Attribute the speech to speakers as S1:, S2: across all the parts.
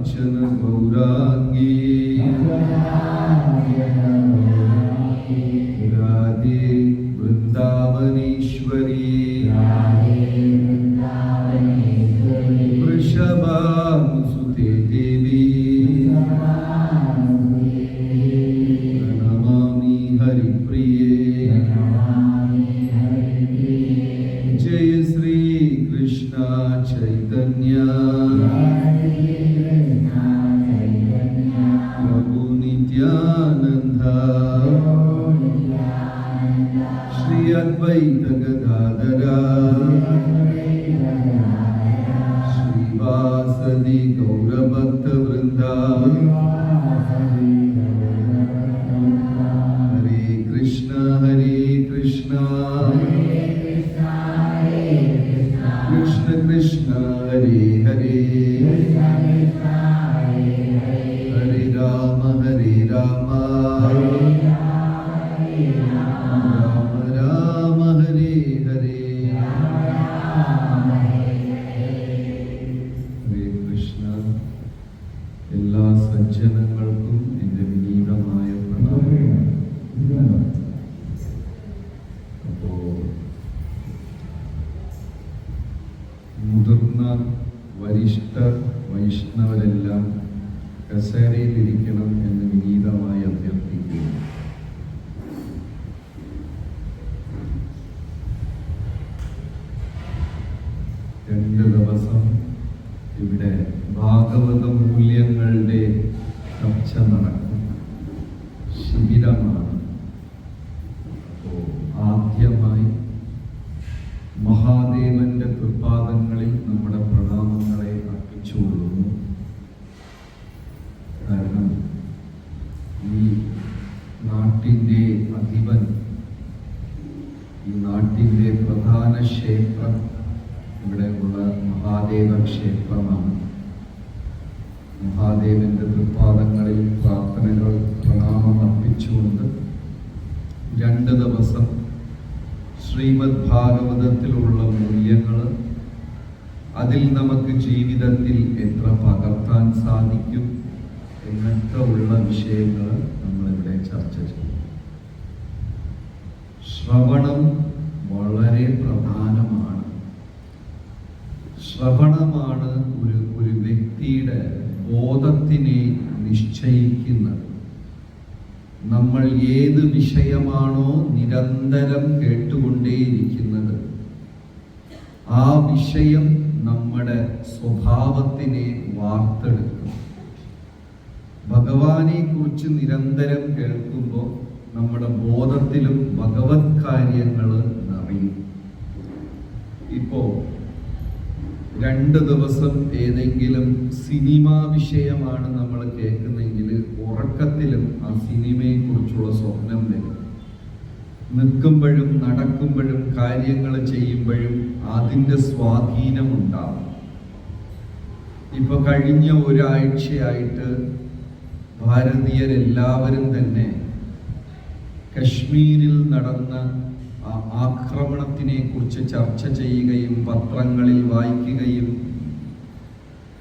S1: കാഞ്ചന ഗൗരാംഗീ രാധേ വൃന്ദാവനീശ്വരീ വൃഷഭാനുസുതേ ദേവി പ്രണമാമി ഹരിപ്രിയേ ജയ ശ്രീ കൃഷ്ണ ചൈതന്യ പ്രഭു നിത്യാനന്ദ ശ്രീ അദ്വൈത ഗദാധര ശ്രീവാസദി ഗൗരഭക്ത വൃന്ദ ഹരേ കൃഷ്ണ കൃഷ്ണ കൃഷ്ണ ഹരേ ഹരേ ഹരേ രാമ രാമ രാമ ഹരേ ഹരേ. ഹരേ കൃഷ്ണ. എല്ലാ സജ്ജനങ്ങൾക്കും എൻ്റെ വിനീതമായ പ്രണാമം. അപ്പോ മുതിർന്ന വരിഷ്ഠ വൈഷ്ണവരെല്ലാം കസേരയിലിരിക്കണം എന്ന് വിനീതമായി അഭ്യർത്ഥിക്കുന്നു. രണ്ട് ദിവസം ഇവിടെ ഭാഗവത മൂല്യങ്ങളുടെ ചർച്ച നടക്കും, ശിബിരമാണ്. അപ്പോൾ ആദ്യമായി മഹാദേവന്റെ തൃപ്പാദങ്ങളിൽ നമ്മുടെ പ്രണാമങ്ങളെ അർപ്പിച്ചുകൊള്ളുന്നു. കാരണം ഈ നാട്ടിൻ്റെ അധിപൻ, ഈ നാട്ടിൻ്റെ പ്രധാന ക്ഷേത്രം ഇവിടെ ഉള്ള മഹാദേവ ക്ഷേത്രമാണ്. മഹാദേവന്റെ തൃപ്പാദങ്ങളിൽ പ്രാർത്ഥനകൾ പ്രണാമം അർപ്പിച്ചുകൊണ്ട് 2 ദിവസം ശ്രീമദ് ഭാഗവതത്തിലുള്ള മൂല്യങ്ങൾ, അതിൽ നമുക്ക് ജീവിതത്തിൽ എത്ര പകർത്താൻ സാധിക്കും എന്നൊക്കെ ഉള്ള വിഷയങ്ങൾ നമ്മളിവിടെ ചർച്ച ചെയ്യും. ശ്രവണം വളരെ പ്രധാനമാണ്. ശ്രവണമാണ് ഒരു വ്യക്തിയുടെ ബോധത്തിനെ നിശ്ചയിക്കുന്നത്. നമ്മൾ ഏത് വിഷയമാണോ നിരന്തരം കേട്ടുകൊണ്ടേയിരിക്കുന്നത്, ആ വിഷയം നമ്മുടെ സ്വഭാവത്തിനെ വാർത്തെടുക്കും. ഭഗവാനെ കുറിച്ച് നിരന്തരം കേൾക്കുമ്പോൾ നമ്മുടെ ബോധത്തിലും ഭഗവത് കാര്യങ്ങൾ നിറയും. ഇപ്പോ 2 ദിവസം ഏതെങ്കിലും സിനിമാ വിഷയമാണ് നമ്മൾ കേൾക്കുന്നെങ്കിൽ ഉറക്കത്തിലും ആ സിനിമയെ കുറിച്ചുള്ള സ്വപ്നം വരും. നിൽക്കുമ്പോഴും നടക്കുമ്പോഴും കാര്യങ്ങൾ ചെയ്യുമ്പോഴും അതിൻ്റെ സ്വാധീനമുണ്ടാവും. ഇപ്പൊ കഴിഞ്ഞ ഒരാഴ്ചയായിട്ട് ഭാരതീയരെല്ലാവരും തന്നെ കശ്മീരിൽ നടന്ന ആക്രമണത്തിനെ കുറിച്ച് ചർച്ച ചെയ്യുകയും പത്രങ്ങളിൽ വായിക്കുകയും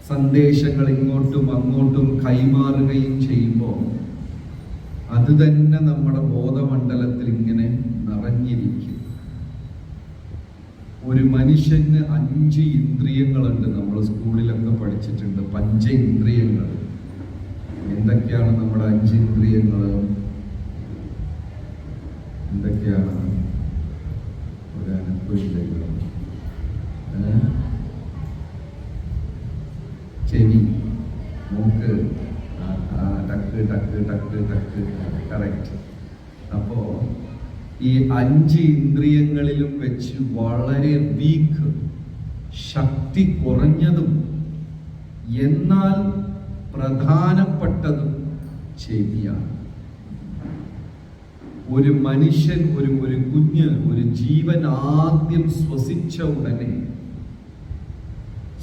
S1: സന്ദേശങ്ങൾ ഇങ്ങോട്ടും അങ്ങോട്ടും കൈമാറുകയും ചെയ്യുമ്പോൾ അത് തന്നെ നമ്മുടെ ബോധമണ്ഡലത്തിൽ ഇങ്ങനെ നിറഞ്ഞിരിക്കും. ഒരു മനുഷ്യന് 5 ഇന്ദ്രിയങ്ങളുണ്ട്. നമ്മൾ സ്കൂളിലൊക്കെ പഠിച്ചിട്ടുണ്ട്, പഞ്ചേന്ദ്രിയങ്ങൾ. എന്തൊക്കെയാണ് നമ്മുടെ 5 ഇന്ദ്രിയങ്ങൾ? എന്തൊക്കെയാണ്? ചെവി, മൂക്ക്, ടക്ക് ടക്ക് ടക്ക് ടക്ക്. കറക്റ്റ്. അപ്പോ ഈ 5 ഇന്ദ്രിയങ്ങളിലും വെച്ച് വളരെ വീക്ക്, ശക്തി കുറഞ്ഞതും എന്നാൽ പ്രധാനപ്പെട്ടതും ചെവിയാണ്. ഒരു മനുഷ്യൻ, ഒരു കുഞ്ഞ്, ഒരു ജീവൻ ആദ്യം ശ്വസിച്ച ഉടനെ,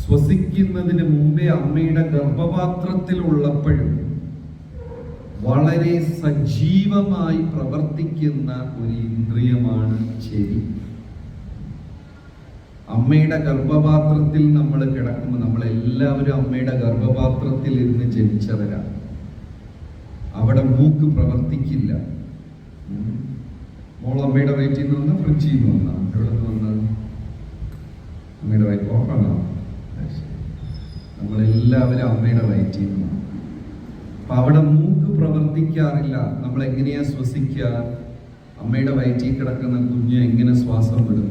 S1: ശ്വസിക്കുന്നതിന് മുമ്പേ അമ്മയുടെ ഗർഭപാത്രത്തിൽ ഉള്ളപ്പോഴും വളരെ സജീവമായി പ്രവർത്തിക്കുന്ന ഒരു ഇന്ദ്രിയമാണ് ചെവി. അമ്മയുടെ ഗർഭപാത്രത്തിൽ നമ്മൾ കിടക്കുമ്പോൾ, നമ്മളെല്ലാവരും അമ്മയുടെ ഗർഭപാത്രത്തിൽ ഇരുന്ന് ജനിച്ചവരാണ്. അവിടെ മൂക്ക് പ്രവർത്തിക്കില്ല. മോൾ അമ്മയുടെ വയറ്റിൽ നിന്ന് വന്ന, ഫ്രിഡ്ജിൽ നിന്ന് വന്ന, എവിടെ നിന്ന് വന്നത്? അമ്മയുടെ വയറ്റ് ഓർമ്മ. നമ്മളെല്ലാവരും അമ്മയുടെ വയറ്റിൽ നിന്ന്. അപ്പൊ അവിടെ മൂക്ക് പ്രവർത്തിക്കാറില്ല. നമ്മൾ എങ്ങനെയാ ശ്വസിക്കുക? അമ്മയുടെ വയറ്റിൽ കിടക്കുന്ന കുഞ്ഞ് എങ്ങനെ ശ്വാസം വിടും?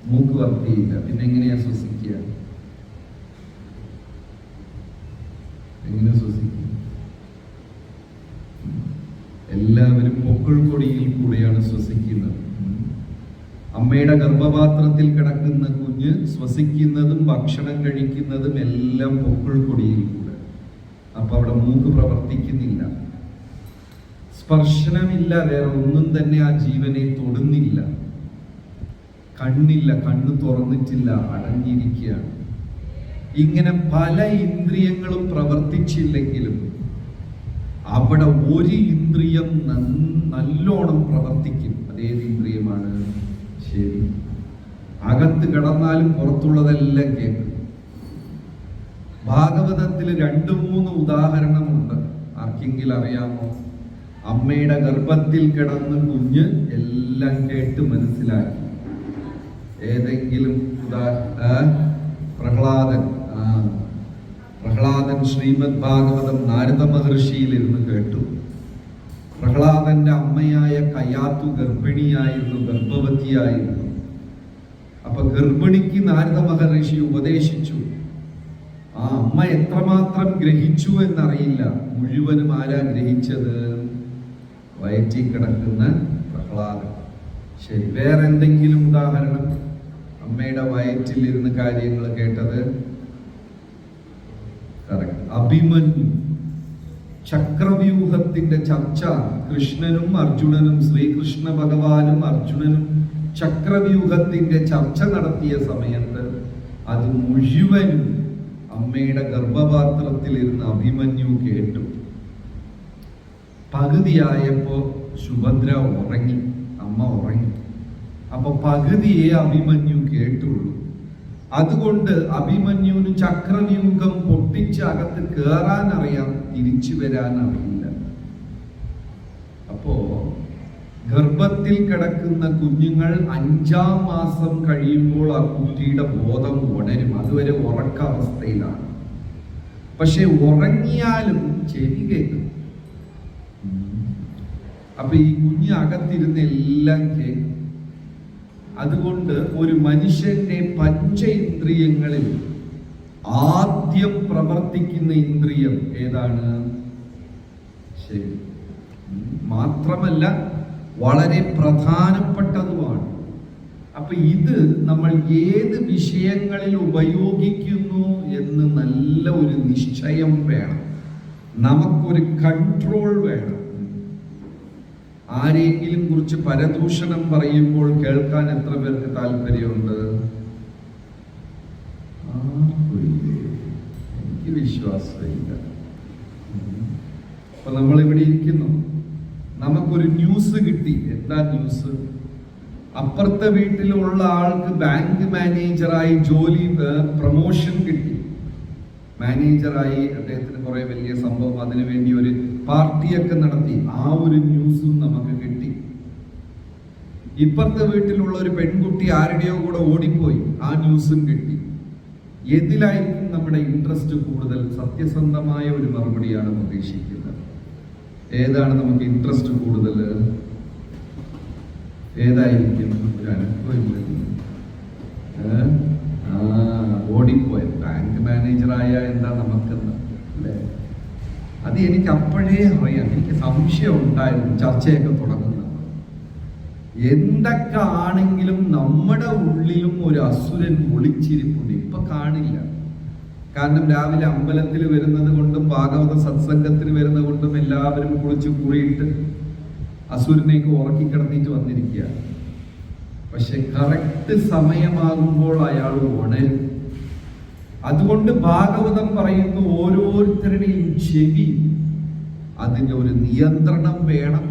S1: മൂക്ക് വർത്തിയില്ല. പിന്നെ എങ്ങനെയാ ശ്വസിക്കുക? എങ്ങനെ ശ്വസിക്കുക? എല്ലാവരും പൊക്കിൾ കൊടിയിൽ കൂടെയാണ് ശ്വസിക്കുന്നത്. അമ്മയുടെ ഗർഭപാത്രത്തിൽ കിടക്കുന്ന കുഞ്ഞ് ശ്വസിക്കുന്നതും ഭക്ഷണം കഴിക്കുന്നതും എല്ലാം പൊക്കിൾ കൊടിയിൽ കൂടെ. അപ്പൊ അവിടെ മൂക്ക് പ്രവർത്തിക്കുന്നില്ല, സ്പർശനമില്ല, വേറെ ഒന്നും തന്നെ ആ ജീവനെ തൊടുന്നില്ല. കണ്ണില്ല, കണ്ണ് തുറന്നിട്ടില്ല, അടഞ്ഞിരിക്കുകയാണ്. ഇങ്ങനെ പല ഇന്ദ്രിയങ്ങളും പ്രവർത്തിച്ചില്ലെങ്കിലും അവിടെ ഒരു ഇന്ദ്രിയം നല്ലോണം പ്രവർത്തിക്കും. അതേത് ഇന്ദ്രിയമാണ്? ശരി. അകത്ത് കിടന്നാലും പുറത്തുള്ളതെല്ലാം കേൾക്കും. ഭാഗവതത്തിൽ 2-3 ഉദാഹരണമുണ്ട്. ആർക്കെങ്കിലും അറിയാമോ? അമ്മയുടെ ഗർഭത്തിൽ കിടന്ന് കുഞ്ഞ് എല്ലാം കേട്ട് മനസ്സിലാക്കി. ഏതെങ്കിലും പ്രഹ്ലാദൻ ശ്രീമദ് ഭാഗവതം നാരദ മഹർഷിയിലിരുന്ന് കേട്ടു. പ്രഹ്ലാദന്റെ അമ്മയായ കയാത്തു ഗർഭിണിയായിരുന്നു, ഗർഭവതിയായിരുന്നു. അപ്പൊ ഗർഭിണിക്ക് നാരദ മഹർഷി ഉപദേശിച്ചു. ആ അമ്മ എത്രമാത്രം ഗ്രഹിച്ചു എന്നറിയില്ല. മുഴുവനും ആരാ ഗ്രഹിച്ചത്? വയറ്റിൽ കിടക്കുന്ന പ്രഹ്ലാദൻ. ശരി, വേറെന്തെങ്കിലും ഉദാഹരണം? അമ്മയുടെ വയറ്റിൽ ഇരുന്ന് കാര്യങ്ങൾ കേട്ടത്? അഭിമന്യു. ചക്രവ്യൂഹത്തിന്റെ ചർച്ച കൃഷ്ണനും അർജുനനും, ശ്രീകൃഷ്ണ ഭഗവാനും അർജുനനും ചക്രവ്യൂഹത്തിന്റെ ചർച്ച നടത്തിയ സമയത്ത് അത് മുഴുവനും അമ്മയുടെ ഗർഭപാത്രത്തിൽ ഇരുന്ന് അഭിമന്യു കേട്ടു. പകുതിയായപ്പോ സുഭദ്ര ഉറങ്ങി, അമ്മ ഉറങ്ങി. അപ്പൊ പകുതിയെ അഭിമന്യു കേട്ടുള്ളൂ. അതുകൊണ്ട് അഭിമന്യുവിന് ചക്രവ്യൂഹം പൊട്ടിച്ച് അകത്ത് കയറാൻ അറിയാം, തിരിച്ചു വരാൻ അറിയില്ല. അപ്പോ ഗർഭത്തിൽ കിടക്കുന്ന കുഞ്ഞുങ്ങൾ 5-ാം മാസം കഴിയുമ്പോൾ ആ കുട്ടിയുടെ ബോധം ഉണരും. അതുവരെ ഉറക്കാവസ്ഥയിലാണ്. പക്ഷെ ഉറങ്ങിയാലും ചെവി കേൾക്കും. അപ്പൊ ഈ കുഞ്ഞ് അകത്തിരുന്ന് എല്ലാം കേൾക്കും. അതുകൊണ്ട് ഒരു മനുഷ്യന്റെ പഞ്ചേന്ദ്രിയങ്ങളിൽ ആദ്യം പ്രവർത്തിക്കുന്ന ഇന്ദ്രിയം ഏതാണ്? ശരി. മാത്രമല്ല വളരെ പ്രധാനപ്പെട്ടതുമാണ്. അപ്പൊ ഇത് നമ്മൾ ഏത് വിഷയങ്ങളിൽ ഉപയോഗിക്കുന്നു എന്ന് നല്ല ഒരു നിശ്ചയം വേണം. നമുക്കൊരു കൺട്രോൾ വേണം. ആരെങ്കിലും കുറിച്ച് പരദൂഷണം പറയുമ്പോൾ കേൾക്കാൻ എത്ര പേർക്ക് താല്പര്യമുണ്ട്? എനിക്ക് വിശ്വാസമില്ല. അപ്പൊ നമ്മളിവിടെ ഇരിക്കുന്നു, നമുക്കൊരു ന്യൂസ് കിട്ടി. എന്താ ന്യൂസ്? അപ്പുറത്തെ വീട്ടിലുള്ള ആൾക്ക് ബാങ്ക് മാനേജറായി ജോലി, പ്രൊമോഷൻ കിട്ടി. മാനേജറായി, അദ്ദേഹത്തിന് കുറെ വലിയ സംഭവം, അതിനുവേണ്ടി ഒരു പാർട്ടിയൊക്കെ നടത്തി. ആ ഒരു ന്യൂസും നമുക്ക് കിട്ടി. ഇപ്പുറത്തെ വീട്ടിലുള്ള ഒരു പെൺകുട്ടി ആരുടെയോ കൂടെ ഓടിപ്പോയി, ആ ന്യൂസും കിട്ടി. ഏതിലായിരിക്കും നമ്മുടെ ഇൻട്രസ്റ്റ് കൂടുതൽ? സത്യസന്ധമായ ഒരു മറുപടിയാണ് പ്രതീക്ഷിക്കുന്നത്. ഏതാണ് നമുക്ക് ഇൻട്രസ്റ്റ് കൂടുതൽ? ഏതായിരിക്കും? ഒരു അനുഭവമില്ല. ഓടിപ്പോയ ബാങ്ക് മാനേജറായ എന്താ നമുക്കെന്ന് അല്ലേ? അത് എനിക്ക് അപ്പോഴേ അറിയാം. എനിക്ക് സംശയം ഉണ്ടായിരുന്നു ചർച്ചയൊക്കെ തുടങ്ങുന്നത്. എന്തൊക്കെ ആണെങ്കിലും നമ്മുടെ ഉള്ളിലും ഒരു അസുരൻ ഒളിച്ചിരിപ്പുണ്ട്. ഇപ്പൊ കാണില്ല. കാരണം രാവിലെ അമ്പലത്തിൽ വരുന്നത് കൊണ്ടും ഭാഗവത സത്സംഗത്തിന് വരുന്നത് കൊണ്ടും എല്ലാവരും കുളിച്ച് കൂറിയിട്ട് അസുരനേക്ക് ഉറക്കി കിടന്നിട്ട് വന്നിരിക്കുക. പക്ഷെ കറക്റ്റ് സമയമാകുമ്പോൾ അയാൾ ഉണരും. അതുകൊണ്ട് ഭാഗവതം പറയുന്നു, ഓരോരുത്തരുടെയും ചെവി അതിന് ഒരു നിയന്ത്രണം വേണം.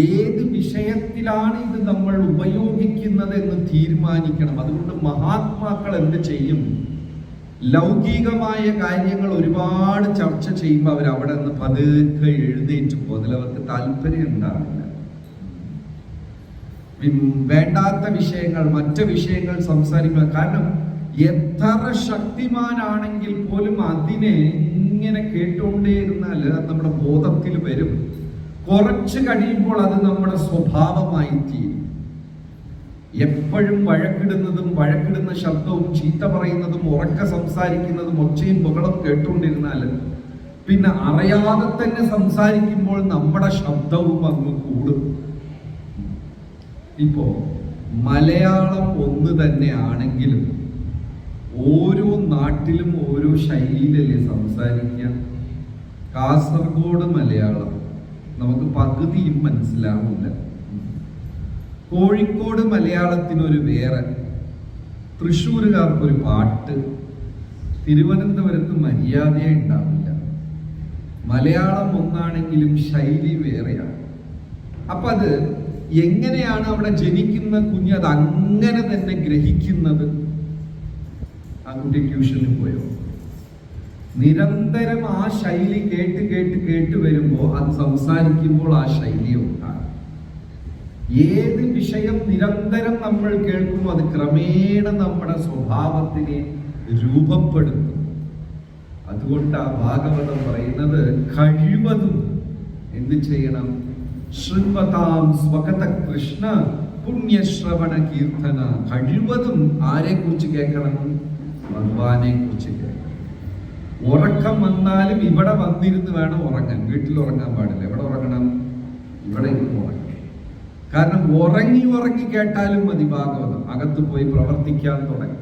S1: ഏത് വിഷയത്തിലാണ് ഇത് നമ്മൾ ഉപയോഗിക്കുന്നത് എന്ന് തീരുമാനിക്കണം. അതുകൊണ്ട് മഹാത്മാക്കൾ എന്ത് ചെയ്യും? ലൗകികമായ കാര്യങ്ങൾ ഒരുപാട് ചർച്ച ചെയ്യുമ്പോൾ അവർ അവിടെ നിന്ന് പതുക്കെ എഴുന്നേറ്റ് പോകുന്നതിൽ അവർക്ക് താല്പര്യം ഉണ്ടാവില്ല. വേണ്ടാത്ത വിഷയങ്ങൾ, മറ്റ് വിഷയങ്ങൾ സംസാരിക്കുക. കാരണം എത്ര ശക്തിമാനാണെങ്കിൽ പോലും അതിനെ ഇങ്ങനെ കേട്ടുകൊണ്ടേയിരുന്നാൽ നമ്മുടെ ബോധത്തിൽ വരും. കുറച്ച് കഴിയുമ്പോൾ അത് നമ്മുടെ സ്വഭാവമായി തീരും. എപ്പോഴും വഴക്കിടുന്ന ശബ്ദവും ചീത്ത പറയുന്നതും ഉറക്ക സംസാരിക്കുന്നതും ഒച്ചയും ബഹളം കേട്ടുകൊണ്ടിരുന്നാൽ പിന്നെ അറിയാതെ തന്നെ സംസാരിക്കുമ്പോൾ നമ്മുടെ ശബ്ദവും അങ്ങ് കൂടും. ഇപ്പോ മലയാളം ഒന്ന് തന്നെ ആണെങ്കിലും ഓരോ നാട്ടിലും ഓരോ ശൈലിയിലല്ലേ സംസാരിക്കുക. കാസർഗോഡ് മലയാളം നമുക്ക് പകുതിയും മനസ്സിലാവില്ല. കോഴിക്കോട് മലയാളത്തിനൊരു വേറെ, തൃശ്ശൂരുകാർക്കൊരു പാട്ട്, തിരുവനന്തപുരത്ത് മര്യാദയെ ഉണ്ടാവില്ല. മലയാളം ഒന്നാണെങ്കിലും ശൈലി വേറെയാണ്. അപ്പൊ അത് എങ്ങനെയാണ് അവിടെ ജനിക്കുന്ന കുഞ്ഞ് അത് അങ്ങനെ തന്നെ ഗ്രഹിക്കുന്നത്? ആ കുട്ടി ട്യൂഷനിൽ പോയോ? നിരന്തരം ആ ശൈലി കേട്ട് വരുമ്പോൾ അത് സംസാരിക്കുമ്പോൾ ആ ശൈലി ഉണ്ടാകും. ഏത് വിഷയം നിരന്തരം നമ്മൾ കേൾക്കുമ്പോൾ അത് ക്രമേണ നമ്മുടെ സ്വഭാവത്തിനെ രൂപപ്പെടുത്തും. അതുകൊണ്ട് ആ ഭാഗവതം പറയുന്നത് കഴിവതും എന്ത് ചെയ്യണം? ശൃണ്വതാം സ്വഗത കൃഷ്ണ പുണ്യശ്രവണ കീർത്തന. കഴിവതും ആരെ കുറിച്ച് കേൾക്കണം? ഭഗവാനെ കുറിച്ച് കേൾക്കണം. ഉറക്കം വന്നാലും ഇവിടെ വന്നിരുന്ന് വേണം ഉറങ്ങാൻ. വീട്ടിൽ ഉറങ്ങാൻ പാടില്ല. എവിടെ ഉറങ്ങണം? ഇവിടെ ഇരുന്ന് ഉറങ്ങണം. കാരണം ഉറങ്ങി കേട്ടാലും മതി ഭാഗവതം. അകത്ത് പോയി പ്രവർത്തിക്കാൻ തുടങ്ങി.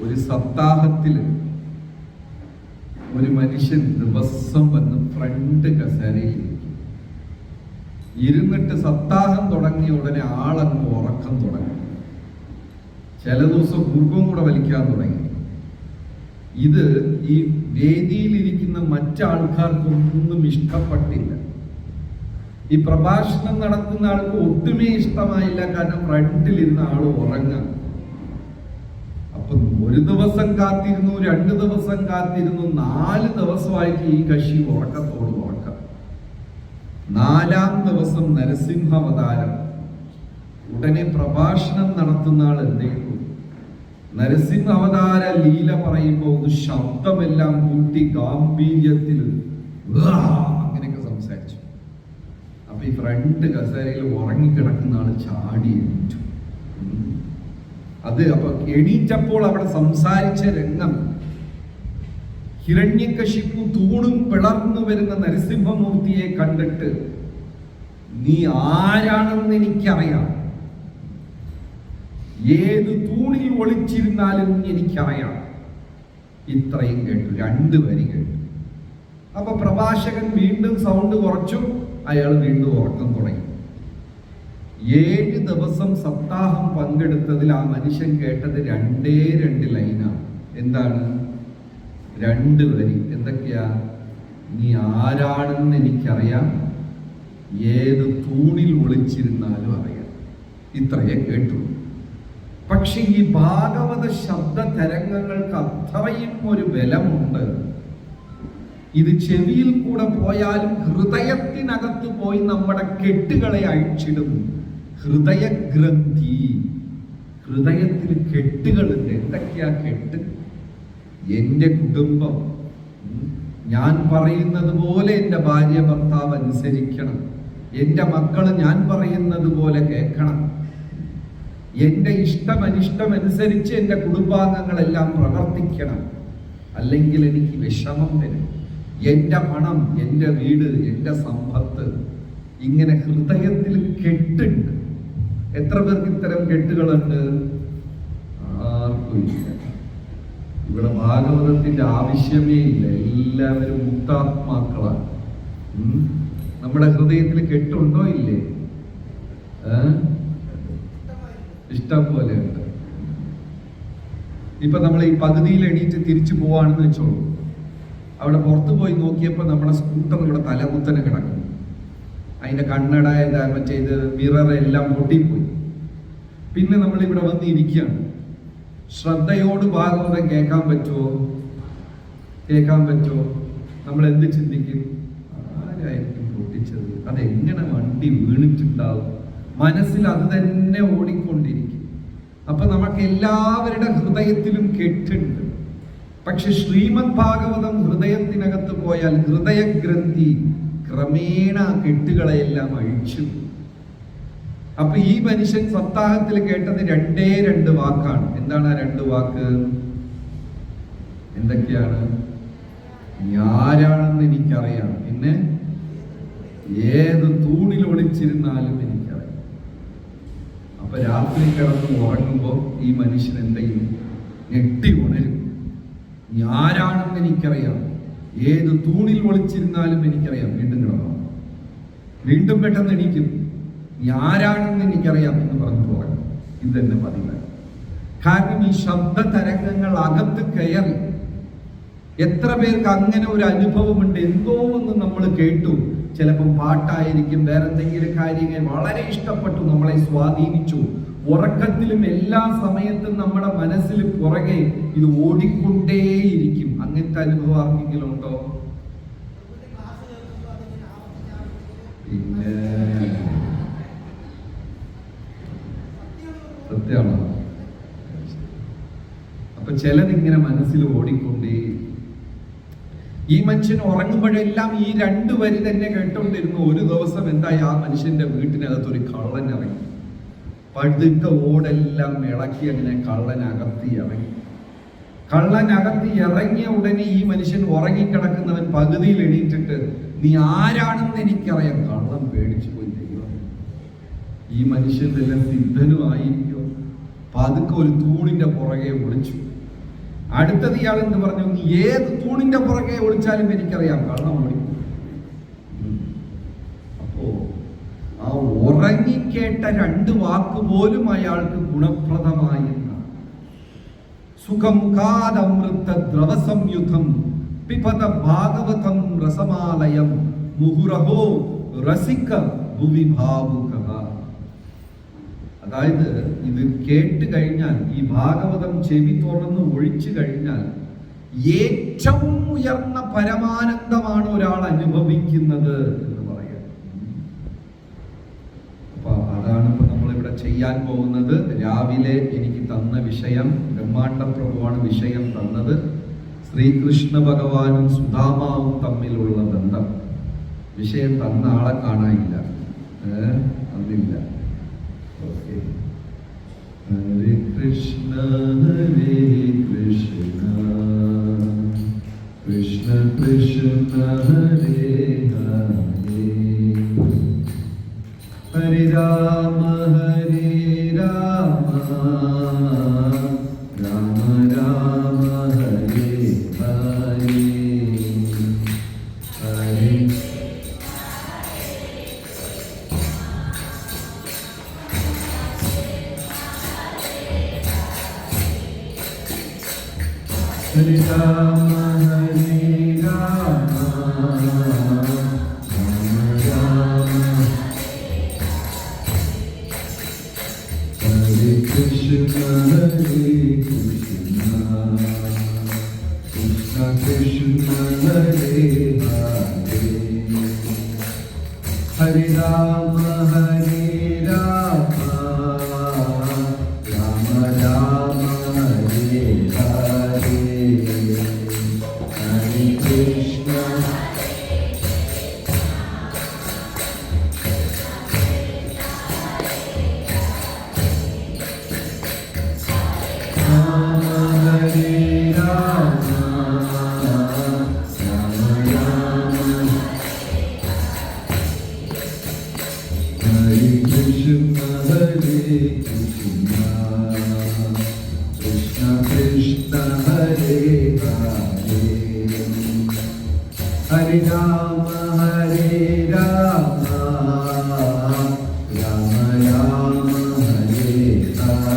S1: ഒരു സപ്താഹത്തില് ഒരു മനുഷ്യൻ ദിവസം വന്ന് ഫ്രണ്ട് കസേരയിൽ ഇരുന്നിട്ട് സപ്താഹം തുടങ്ങിയ ഉടനെ ആളങ്ങ് ഉറക്കം തുടങ്ങി. ചില ദിവസം കുറുക്കവും കൂടെ വലിക്കാൻ തുടങ്ങി. ഇത് ഈ വേദിയിലിരിക്കുന്ന മറ്റാൾക്കാർക്കൊന്നും ഇഷ്ടപ്പെട്ടില്ല. ഈ പ്രഭാഷണം നടത്തുന്ന ആൾക്ക് ഒട്ടുമേ ഇഷ്ടമായില്ല. കാരണം ഫ്രണ്ടിലിരുന്ന ആള് ഉറങ്ങാം. അപ്പൊ ഒരു ദിവസം കാത്തിരുന്നു, 2 ദിവസം കാത്തിരുന്നു, 4 ദിവസമായിട്ട് ഈ കക്ഷി ഉറക്കത്തോട് ഉറക്കം. 4-ാം ദിവസം നരസിംഹാവതാരം. ഉടനെ പ്രഭാഷണം നടത്തുന്ന ആൾ എന്തേക്കും? നരസിംഹാവതാര ലീല പറയുമ്പോൾ ഒരു ശബ്ദമെല്ലാം കൂട്ടി ഗാംഭീര്യത്തിൽ അങ്ങനെയൊക്കെ സംസാരിച്ചു. അപ്പൊ ഈ ഫ്രണ്ട് കസേരയിൽ ഉറങ്ങിക്കിടക്കുന്ന ആള് ചാടി എണീറ്റു. അത് അപ്പൊ എണീറ്റപ്പോൾ അവിടെ സംസാരിച്ച രംഗം, ഹിരണ്യകശിപു തൂണും പിളർന്നു വരുന്ന നരസിംഹമൂർത്തിയെ കണ്ടിട്ട്, നീ ആരാണെന്ന് എനിക്കറിയാം, ഏത് തൂണിൽ ഒളിച്ചിരുന്നാലും എനിക്കറിയാം. ഇത്രയും കേട്ടു, 2 വരി കേട്ടു. അപ്പൊ പ്രഭാഷകൻ വീണ്ടും സൗണ്ട് കുറച്ചു. അയാൾ വീണ്ടും ഉറക്കം തുടങ്ങി. 7 ദിവസം സപ്താഹം പങ്കെടുത്തതിൽ ആ മനുഷ്യൻ കേട്ടത് 2 ലൈനാണ്. എന്താണ്? 2 വരി. എന്തൊക്കെയാ? നീ ആരാണെന്ന് എനിക്കറിയാം, ഏത് തൂണിൽ ഒളിച്ചിരുന്നാലും അറിയാം. ഇത്രയേ കേട്ടു. പക്ഷെ ഈ ഭാഗവത ശബ്ദ തരംഗങ്ങൾക്ക് അത്രയും ഒരു ബലമുണ്ട്. ഇത് ചെവിയിൽ കൂടെ പോയാലും ഹൃദയത്തിനകത്ത് പോയി നമ്മുടെ കെട്ടുകളെ അഴിച്ചിടും. ഹൃദയഗ്രന്ഥി, ഹൃദയത്തിൽ കെട്ടുകളുണ്ട്. എന്തൊക്കെയാ കെട്ട്? എൻ്റെ കുടുംബം, ഞാൻ പറയുന്നത് പോലെ എൻ്റെ ഭാര്യ ഭർത്താവ് അനുസരിക്കണം, എൻ്റെ മക്കള് ഞാൻ പറയുന്നത് പോലെ കേൾക്കണം, എൻ്റെ ഇഷ്ടമനിഷ്ടം അനുസരിച്ച് എൻ്റെ കുടുംബാംഗങ്ങളെല്ലാം പ്രവർത്തിക്കണം, അല്ലെങ്കിൽ എനിക്ക് വിഷമം വരും, എൻ്റെ പണം, എൻ്റെ വീട്, എൻ്റെ സമ്പത്ത്. ഇങ്ങനെ ഹൃദയത്തിൽ കെട്ടുണ്ട്. എത്ര പേർക്ക് ഇത്തരം കെട്ടുകളുണ്ട്? ആർക്കും ഇല്ല. ഇവിടെ ഭാഗവതത്തിന്റെ ആവശ്യമേ ഇല്ല. എല്ലാവരും മുക്താത്മാക്കളാണ്. നമ്മുടെ ഹൃദയത്തിൽ കെട്ടുണ്ടോ ഇല്ലേ? ഇഷ്ടം പോലെ ഉണ്ട്. ഇപ്പൊ നമ്മൾ ഈ പകുതിയിൽ എണീറ്റ് തിരിച്ചു പോവാണെന്ന് വെച്ചോളൂ. അവിടെ പുറത്തു പോയി നോക്കിയപ്പോൾ നമ്മുടെ സ്കൂട്ടർ ഇവിടെ തലകുത്തനെ കിടക്കുന്നു. അതിന്റെ കണ്ണട മറ്റേത് മിറർ എല്ലാം പൊട്ടിപ്പോയി. പിന്നെ നമ്മൾ ഇവിടെ വന്ന് ഇരിക്കുകയാണ്. ശ്രദ്ധയോട് ഭാഗവതം കേൾക്കാൻ പറ്റുമോ? നമ്മൾ എന്ത് ചിന്തിക്കും? ആരായിരിക്കും പൊട്ടിച്ചത്? അതെങ്ങനെ വണ്ടി വീണിട്ടുണ്ടാവും? മനസ്സിൽ അത് തന്നെ ഓടിക്കൊണ്ടിരിക്കും. അപ്പൊ നമുക്ക് എല്ലാവരുടെ ഹൃദയത്തിലും കെട്ടുണ്ട്. പക്ഷെ ശ്രീമദ് ഭാഗവതം ഹൃദയത്തിനകത്ത് പോയാൽ ഹൃദയഗ്രന്ഥി ക്രമേണ കെട്ടുകളെല്ലാം അഴിച്ചു. അപ്പൊ ഈ മനുഷ്യൻ സപ്താഹത്തിൽ കേട്ടത് രണ്ട് വാക്കാണ്. എന്താണ് ആ 2 വാക്ക്? എന്തൊക്കെയാണ്? ആരാണെന്ന് എനിക്കറിയാം, പിന്നെ ഏത് തൂണിൽ ഒളിച്ചിരുന്നാലും എനിക്കറിയാം. അപ്പൊ രാത്രി കിടന്ന് ഉറങ്ങുമ്പോ ഈ മനുഷ്യൻ എന്തെയും ഞെട്ടി ഉണരും. ആരാണെന്ന് എനിക്കറിയാം, ഏത് തൂണിൽ ഒളിച്ചിരുന്നാലും എനിക്കറിയാം. വീണ്ടും കിടന്നു, വീണ്ടും പെട്ടെന്ന് എണീക്കും. ആരാണെന്ന് എനിക്കറിയാം എന്ന് പറഞ്ഞു തുടങ്ങും. ഇത് തന്നെ പതിവ്. കാരണം ഈ ശബ്ദ തരംഗങ്ങൾ അകത്ത് കയറി. എത്ര പേർക്ക് അങ്ങനെ ഒരു അനുഭവമുണ്ട്? എന്തോ ഒന്ന് നമ്മൾ കേട്ടു, ചിലപ്പം പാട്ടായിരിക്കും, വേറെന്തെങ്കിലും കാര്യങ്ങൾ വളരെ ഇഷ്ടപ്പെട്ടു, നമ്മളെ സ്വാധീനിച്ചു. ഉറക്കത്തിലും എല്ലാ സമയത്തും നമ്മുടെ മനസ്സിൽ പുറകെ ഇത് ഓടിക്കൊണ്ടേയിരിക്കും. അങ്ങനത്തെ അനുഭവം ആർക്കെങ്കിലും ഉണ്ടോ? പിന്നെ സത്യമാണോ? അപ്പൊ ചിലതിങ്ങനെ മനസ്സിൽ ഓടിക്കൊണ്ടേ. ഈ മനുഷ്യൻ ഉറങ്ങുമ്പോഴെല്ലാം ഈ 2 വരി തന്നെ കേട്ടോണ്ടിരുന്നു. ഒരു ദിവസം എന്തായി? ആ മനുഷ്യന്റെ വീട്ടിനകത്ത് ഒരു കള്ളൻ ഇറങ്ങി. പഴുത്ത ഓടെല്ലാം ഇളക്കി അങ്ങനെ കള്ളനകത്തി ഇറങ്ങി. കള്ളനകത്തി ഇറങ്ങിയ ഉടനെ ഈ മനുഷ്യൻ ഉറങ്ങിക്കിടക്കുന്നവൻ പകുതിയിൽ എണീറ്റിട്ട്, നീ ആരാണെന്ന് എനിക്കറിയാം. കള്ളൻ പേടിച്ചു പോയി. ദൈവം, ഈ മനുഷ്യൻ എല്ലാം സിദ്ധനും ആയിരിക്കോ? പതുക്കെ ഒരു തൂണിന്റെ പുറകെ ഒളിച്ചു. അടുത്തത് ഇയാൾ എന്ന് പറഞ്ഞു, നീ ഏത് തൂണിന്റെ പുറകെ ഒളിച്ചാലും എനിക്കറിയാം. കള്ളം ഓടി. അപ്പോ ആ ഉറങ്ങിക്കേട്ട 2 വാക്ക് പോലും അയാൾക്ക് ഗുണപ്രദമായി. സുഖം കാദമൃത ദ്രവസംയുധം പിപത ഭാഗവതം രസമാലയം മുഹുരഹോ രസിക ഭുവിഭാവുക. അതായത് ഇത് കേട്ട് കഴിഞ്ഞാൽ, ഈ ഭാഗവതം ചെവി തുറന്ന് ഒഴിച്ചു കഴിഞ്ഞാൽ ഏറ്റവും ഉയർന്ന പരമാനന്ദമാണ് ഒരാൾ അനുഭവിക്കുന്നത് എന്ന് പറയാം. അപ്പൊ അതാണ് ഇപ്പൊ നമ്മളിവിടെ ചെയ്യാൻ പോകുന്നത്. രാവിലെ എനിക്ക് തന്ന വിഷയം, ബ്രഹ്മാണ്ഡ പ്രഭുവാണ് വിഷയം തന്നത്. ശ്രീകൃഷ്ണ ഭഗവാനും സുധാമാവും തമ്മിലുള്ള ബന്ധം. വിഷയം തന്ന ആളെ കാണാനില്ല, അന്നില്ല. ഓക്കെ. ഹരേ കൃഷ്ണ ഹരേ കൃഷ്ണ കൃഷ്ണ കൃഷ്ണ ഹരേ ഹരേ ഹരേ രാമ ഹരേ രാമ രാമ രാമ ഹരേ ഹരേ ഹരേ Hare Rama Hare Rama Rama Rama Hare Krishna Hare Krishna Krishna Krishna Hare Hare Hare Rama Hare Rama Rama Rama Hare Hare Krishna Rama Hare Rama Rama Rama Hare Krishna Hare Krishna Krishna Krishna Hare Hare Hare Rama Hare Rama Rama Rama Hare Hare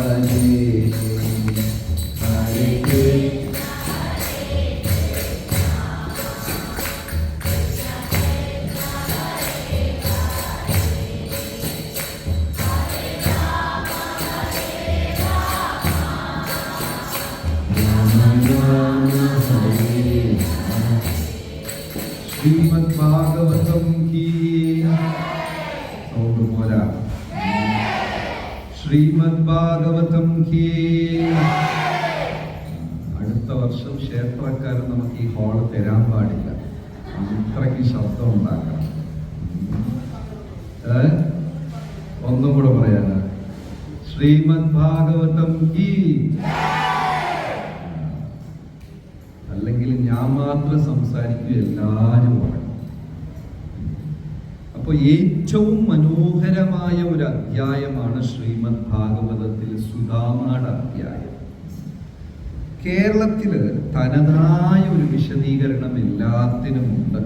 S1: Hare Krishna Rama Shrimad Bhagavatam കീ sound പോരാ. ശ്രീമദ് ഭാഗവതം കീ. അടുത്ത വർഷം ക്ഷേത്രക്കാർ നമുക്ക് ഈ hall തരാൻ പാടില്ല, ഇത്രയ്ക്ക് ശബ്ദം ഉണ്ടാക്കണം. ഒന്നും കൂടെ പറയാനാ. ശ്രീമദ് ഭാഗവതം കീ. അല്ലെങ്കിൽ ഞാൻ മാത്രം സംസാരിക്കുക, എല്ലാവരും പറയും. അപ്പൊ ഏറ്റവും മനോഹരമായ ഒരു അധ്യായമാണ് ശ്രീമദ് ഭാഗവതത്തിൽ സുദാമയുടെ അധ്യായം. കേരളത്തില് തനതായ ഒരു വിശദീകരണം എല്ലാത്തിനുമുണ്ട്.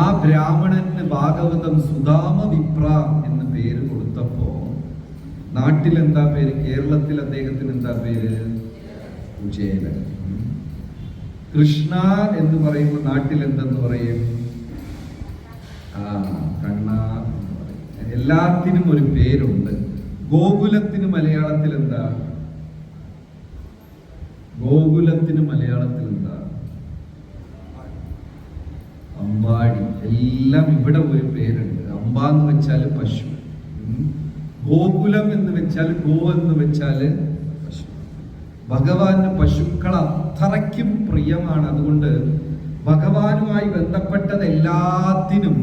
S1: ആ ബ്രാഹ്മണന് ഭാഗവതം സുദാമ വിപ്ര എന്ന് പേര് കൊടുത്തപ്പോ നാട്ടിൽ എന്താ പേര്? കേരളത്തിൽ അദ്ദേഹത്തിന് എന്താ പേര്? കുചേലൻ. കൃഷ്ണ എന്ന് പറയുമ്പോൾ നാട്ടിൽ എന്തെന്ന് പറയും? കണ്ണ എന്ന് പറയും. എല്ലാത്തിനും ഒരു പേരുണ്ട്. ഗോകുലത്തിന് മലയാളത്തിൽ എന്താ? ഗോകുലത്തിന് മലയാളത്തിൽ എന്താ? അമ്പാടി. എല്ലാം ഇവിടെ ഒരു പേരുണ്ട്. അമ്പ എന്ന് വെച്ചാൽ പശു, ഗോകുലം എന്ന് വെച്ചാൽ ഗോ എന്ന് വെച്ചാല് പശു. ഭഗവാന് പശുക്കൾ അത്രയ്ക്കും പ്രിയമാണ്. അതുകൊണ്ട് ഭഗവാനുമായി ബന്ധപ്പെട്ടത് എല്ലാത്തിനും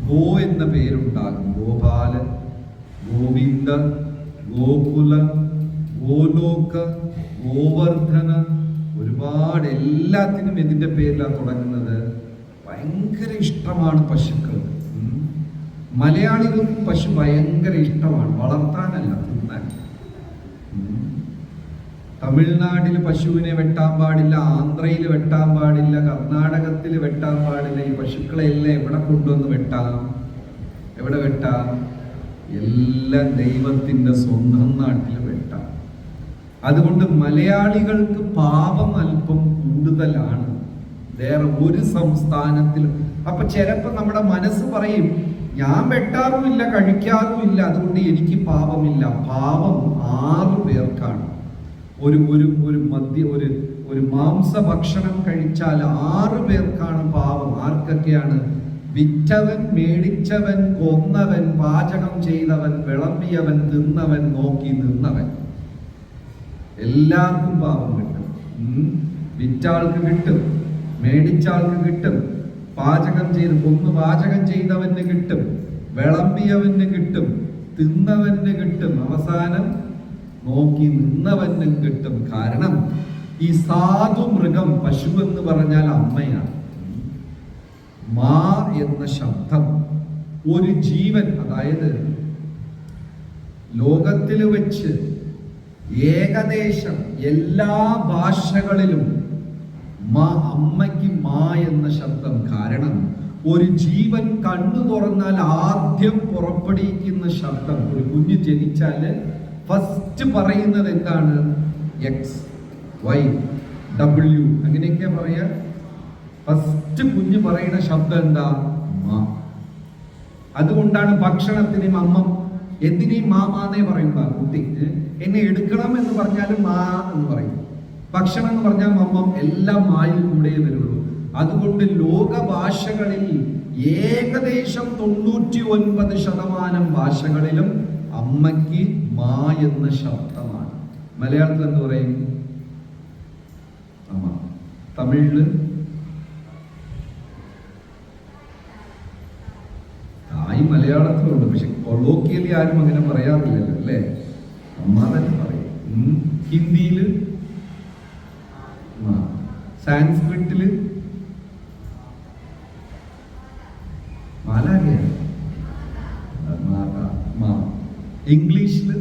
S1: ഗോ എന്ന പേരുണ്ടാകും. ഗോപാലൻ, ഗോവിന്ദ, ഗോകുല, ഗോലോക, ഗോവർദ്ധന, ഒരുപാട് എല്ലാത്തിനും ഇതിന്റെ പേരിലാണ് തുടങ്ങുന്നത്. ഭയങ്കര ഇഷ്ടമാണ് പശുക്കൾ. മലയാളികൾക്ക് പശു ഭയങ്കര ഇഷ്ടമാണ്, വളർത്താനല്ല, തിന്നാൻ. തമിഴ്നാട്ടിൽ പശുവിനെ വെട്ടാൻ പാടില്ല, ആന്ധ്രയിൽ വെട്ടാൻ പാടില്ല, കർണാടകത്തിൽ വെട്ടാൻ പാടില്ല. ഈ പശുക്കളെല്ലാം എവിടെ കൊണ്ടുവന്ന് വെട്ടാം? എവിടെ വെട്ടാം? എല്ലാം ദൈവത്തിന്റെ സ്വന്തം നാട്ടിൽ വെട്ടാം. അതുകൊണ്ട് മലയാളികൾക്ക് പാപം അല്പം കൂടുതലാണ് വേറെ ഒരു സംസ്ഥാനത്തിലും. അപ്പൊ ചിലപ്പോ നമ്മുടെ മനസ്സ് പറയും, ഞാൻ വെട്ടാറുമില്ല, കഴിക്കാറുമില്ല, അതുകൊണ്ട് എനിക്ക് പാപമില്ല. പാപം 6 പേർക്കാണ്. ഒരു മാംസഭക്ഷണം കഴിച്ചാൽ 6 പേർക്കാണ് പാപം. ആർക്കൊക്കെയാണ്? വിറ്റവൻ, മേടിച്ചവൻ, കൊന്നവൻ, പാചകം ചെയ്തവൻ, വിളമ്പിയവൻ, തിന്നവൻ, നോക്കി നിന്നവൻ. എല്ലാവർക്കും പാപം കിട്ടും. വിറ്റാൾക്ക് കിട്ടും, മേടിച്ചാൾക്ക് കിട്ടും, പാചകം ചെയ്തവന് കിട്ടും, വിളമ്പിയവന് കിട്ടും, തിന്നവന് കിട്ടും, അവസാനം നോക്കി നിന്നവനും കിട്ടും. കാരണം ഈ സാധു മൃഗം, പശു എന്ന് പറഞ്ഞാൽ അമ്മയാണ്. മാ എന്ന ശബ്ദം ഒരു ജീവൻ, അതായത് ലോകത്തിൽ വെച്ച് ഏകദേശം എല്ലാ ഭാഷകളിലും അമ്മയ്ക്ക് മാ എന്ന ശബ്ദം. കാരണം ഒരു ജീവൻ കണ്ണു തുറന്നാൽ ആദ്യം പുറപ്പെടുവിക്കുന്ന ശബ്ദം, ഒരു കുഞ്ഞ് ജനിച്ചാല് ഫസ്റ്റ് പറയുന്നത് എന്താണ്? എക്സ്, വൈ, ഡബ്ല്യു, അങ്ങനെയൊക്കെയാ പറയാ. ഫസ്റ്റ് കുഞ്ഞ് പറയുന്ന ശബ്ദം എന്താ? മാ. അതുകൊണ്ടാണ് ഭക്ഷണത്തിന് അമ്മ എന്തിനേയും മാമാന്നേ പറയുന്ന കുട്ടി. എന്നെ എടുക്കണം എന്ന് പറഞ്ഞാലും മാ എന്ന് പറയും. ഭക്ഷണം എന്ന് പറഞ്ഞാൽ മമ്മം, എല്ലാം മായിൽ കൂടെ വരുള്ളൂ. അതുകൊണ്ട് ലോക ഭാഷകളിൽ ഏകദേശം 99% ഭാഷകളിലും അമ്മയ്ക്ക് മാ എന്ന ശബ്ദമാണ്. മലയാളത്തിൽ എന്ത് പറയും? അമ്മ. തമിഴില് ആയി മലയാളത്തിലുണ്ട്, പക്ഷെ കൊളോക്കിയലി ആരും അങ്ങനെ പറയാറില്ലല്ലോ, അല്ലേ? അമ്മ തന്നെ പറയും. ഹിന്ദിയില്, സാൻസ്ക്രിറ്റില് മാലാഖയാണ്, ഇംഗ്ലീഷില്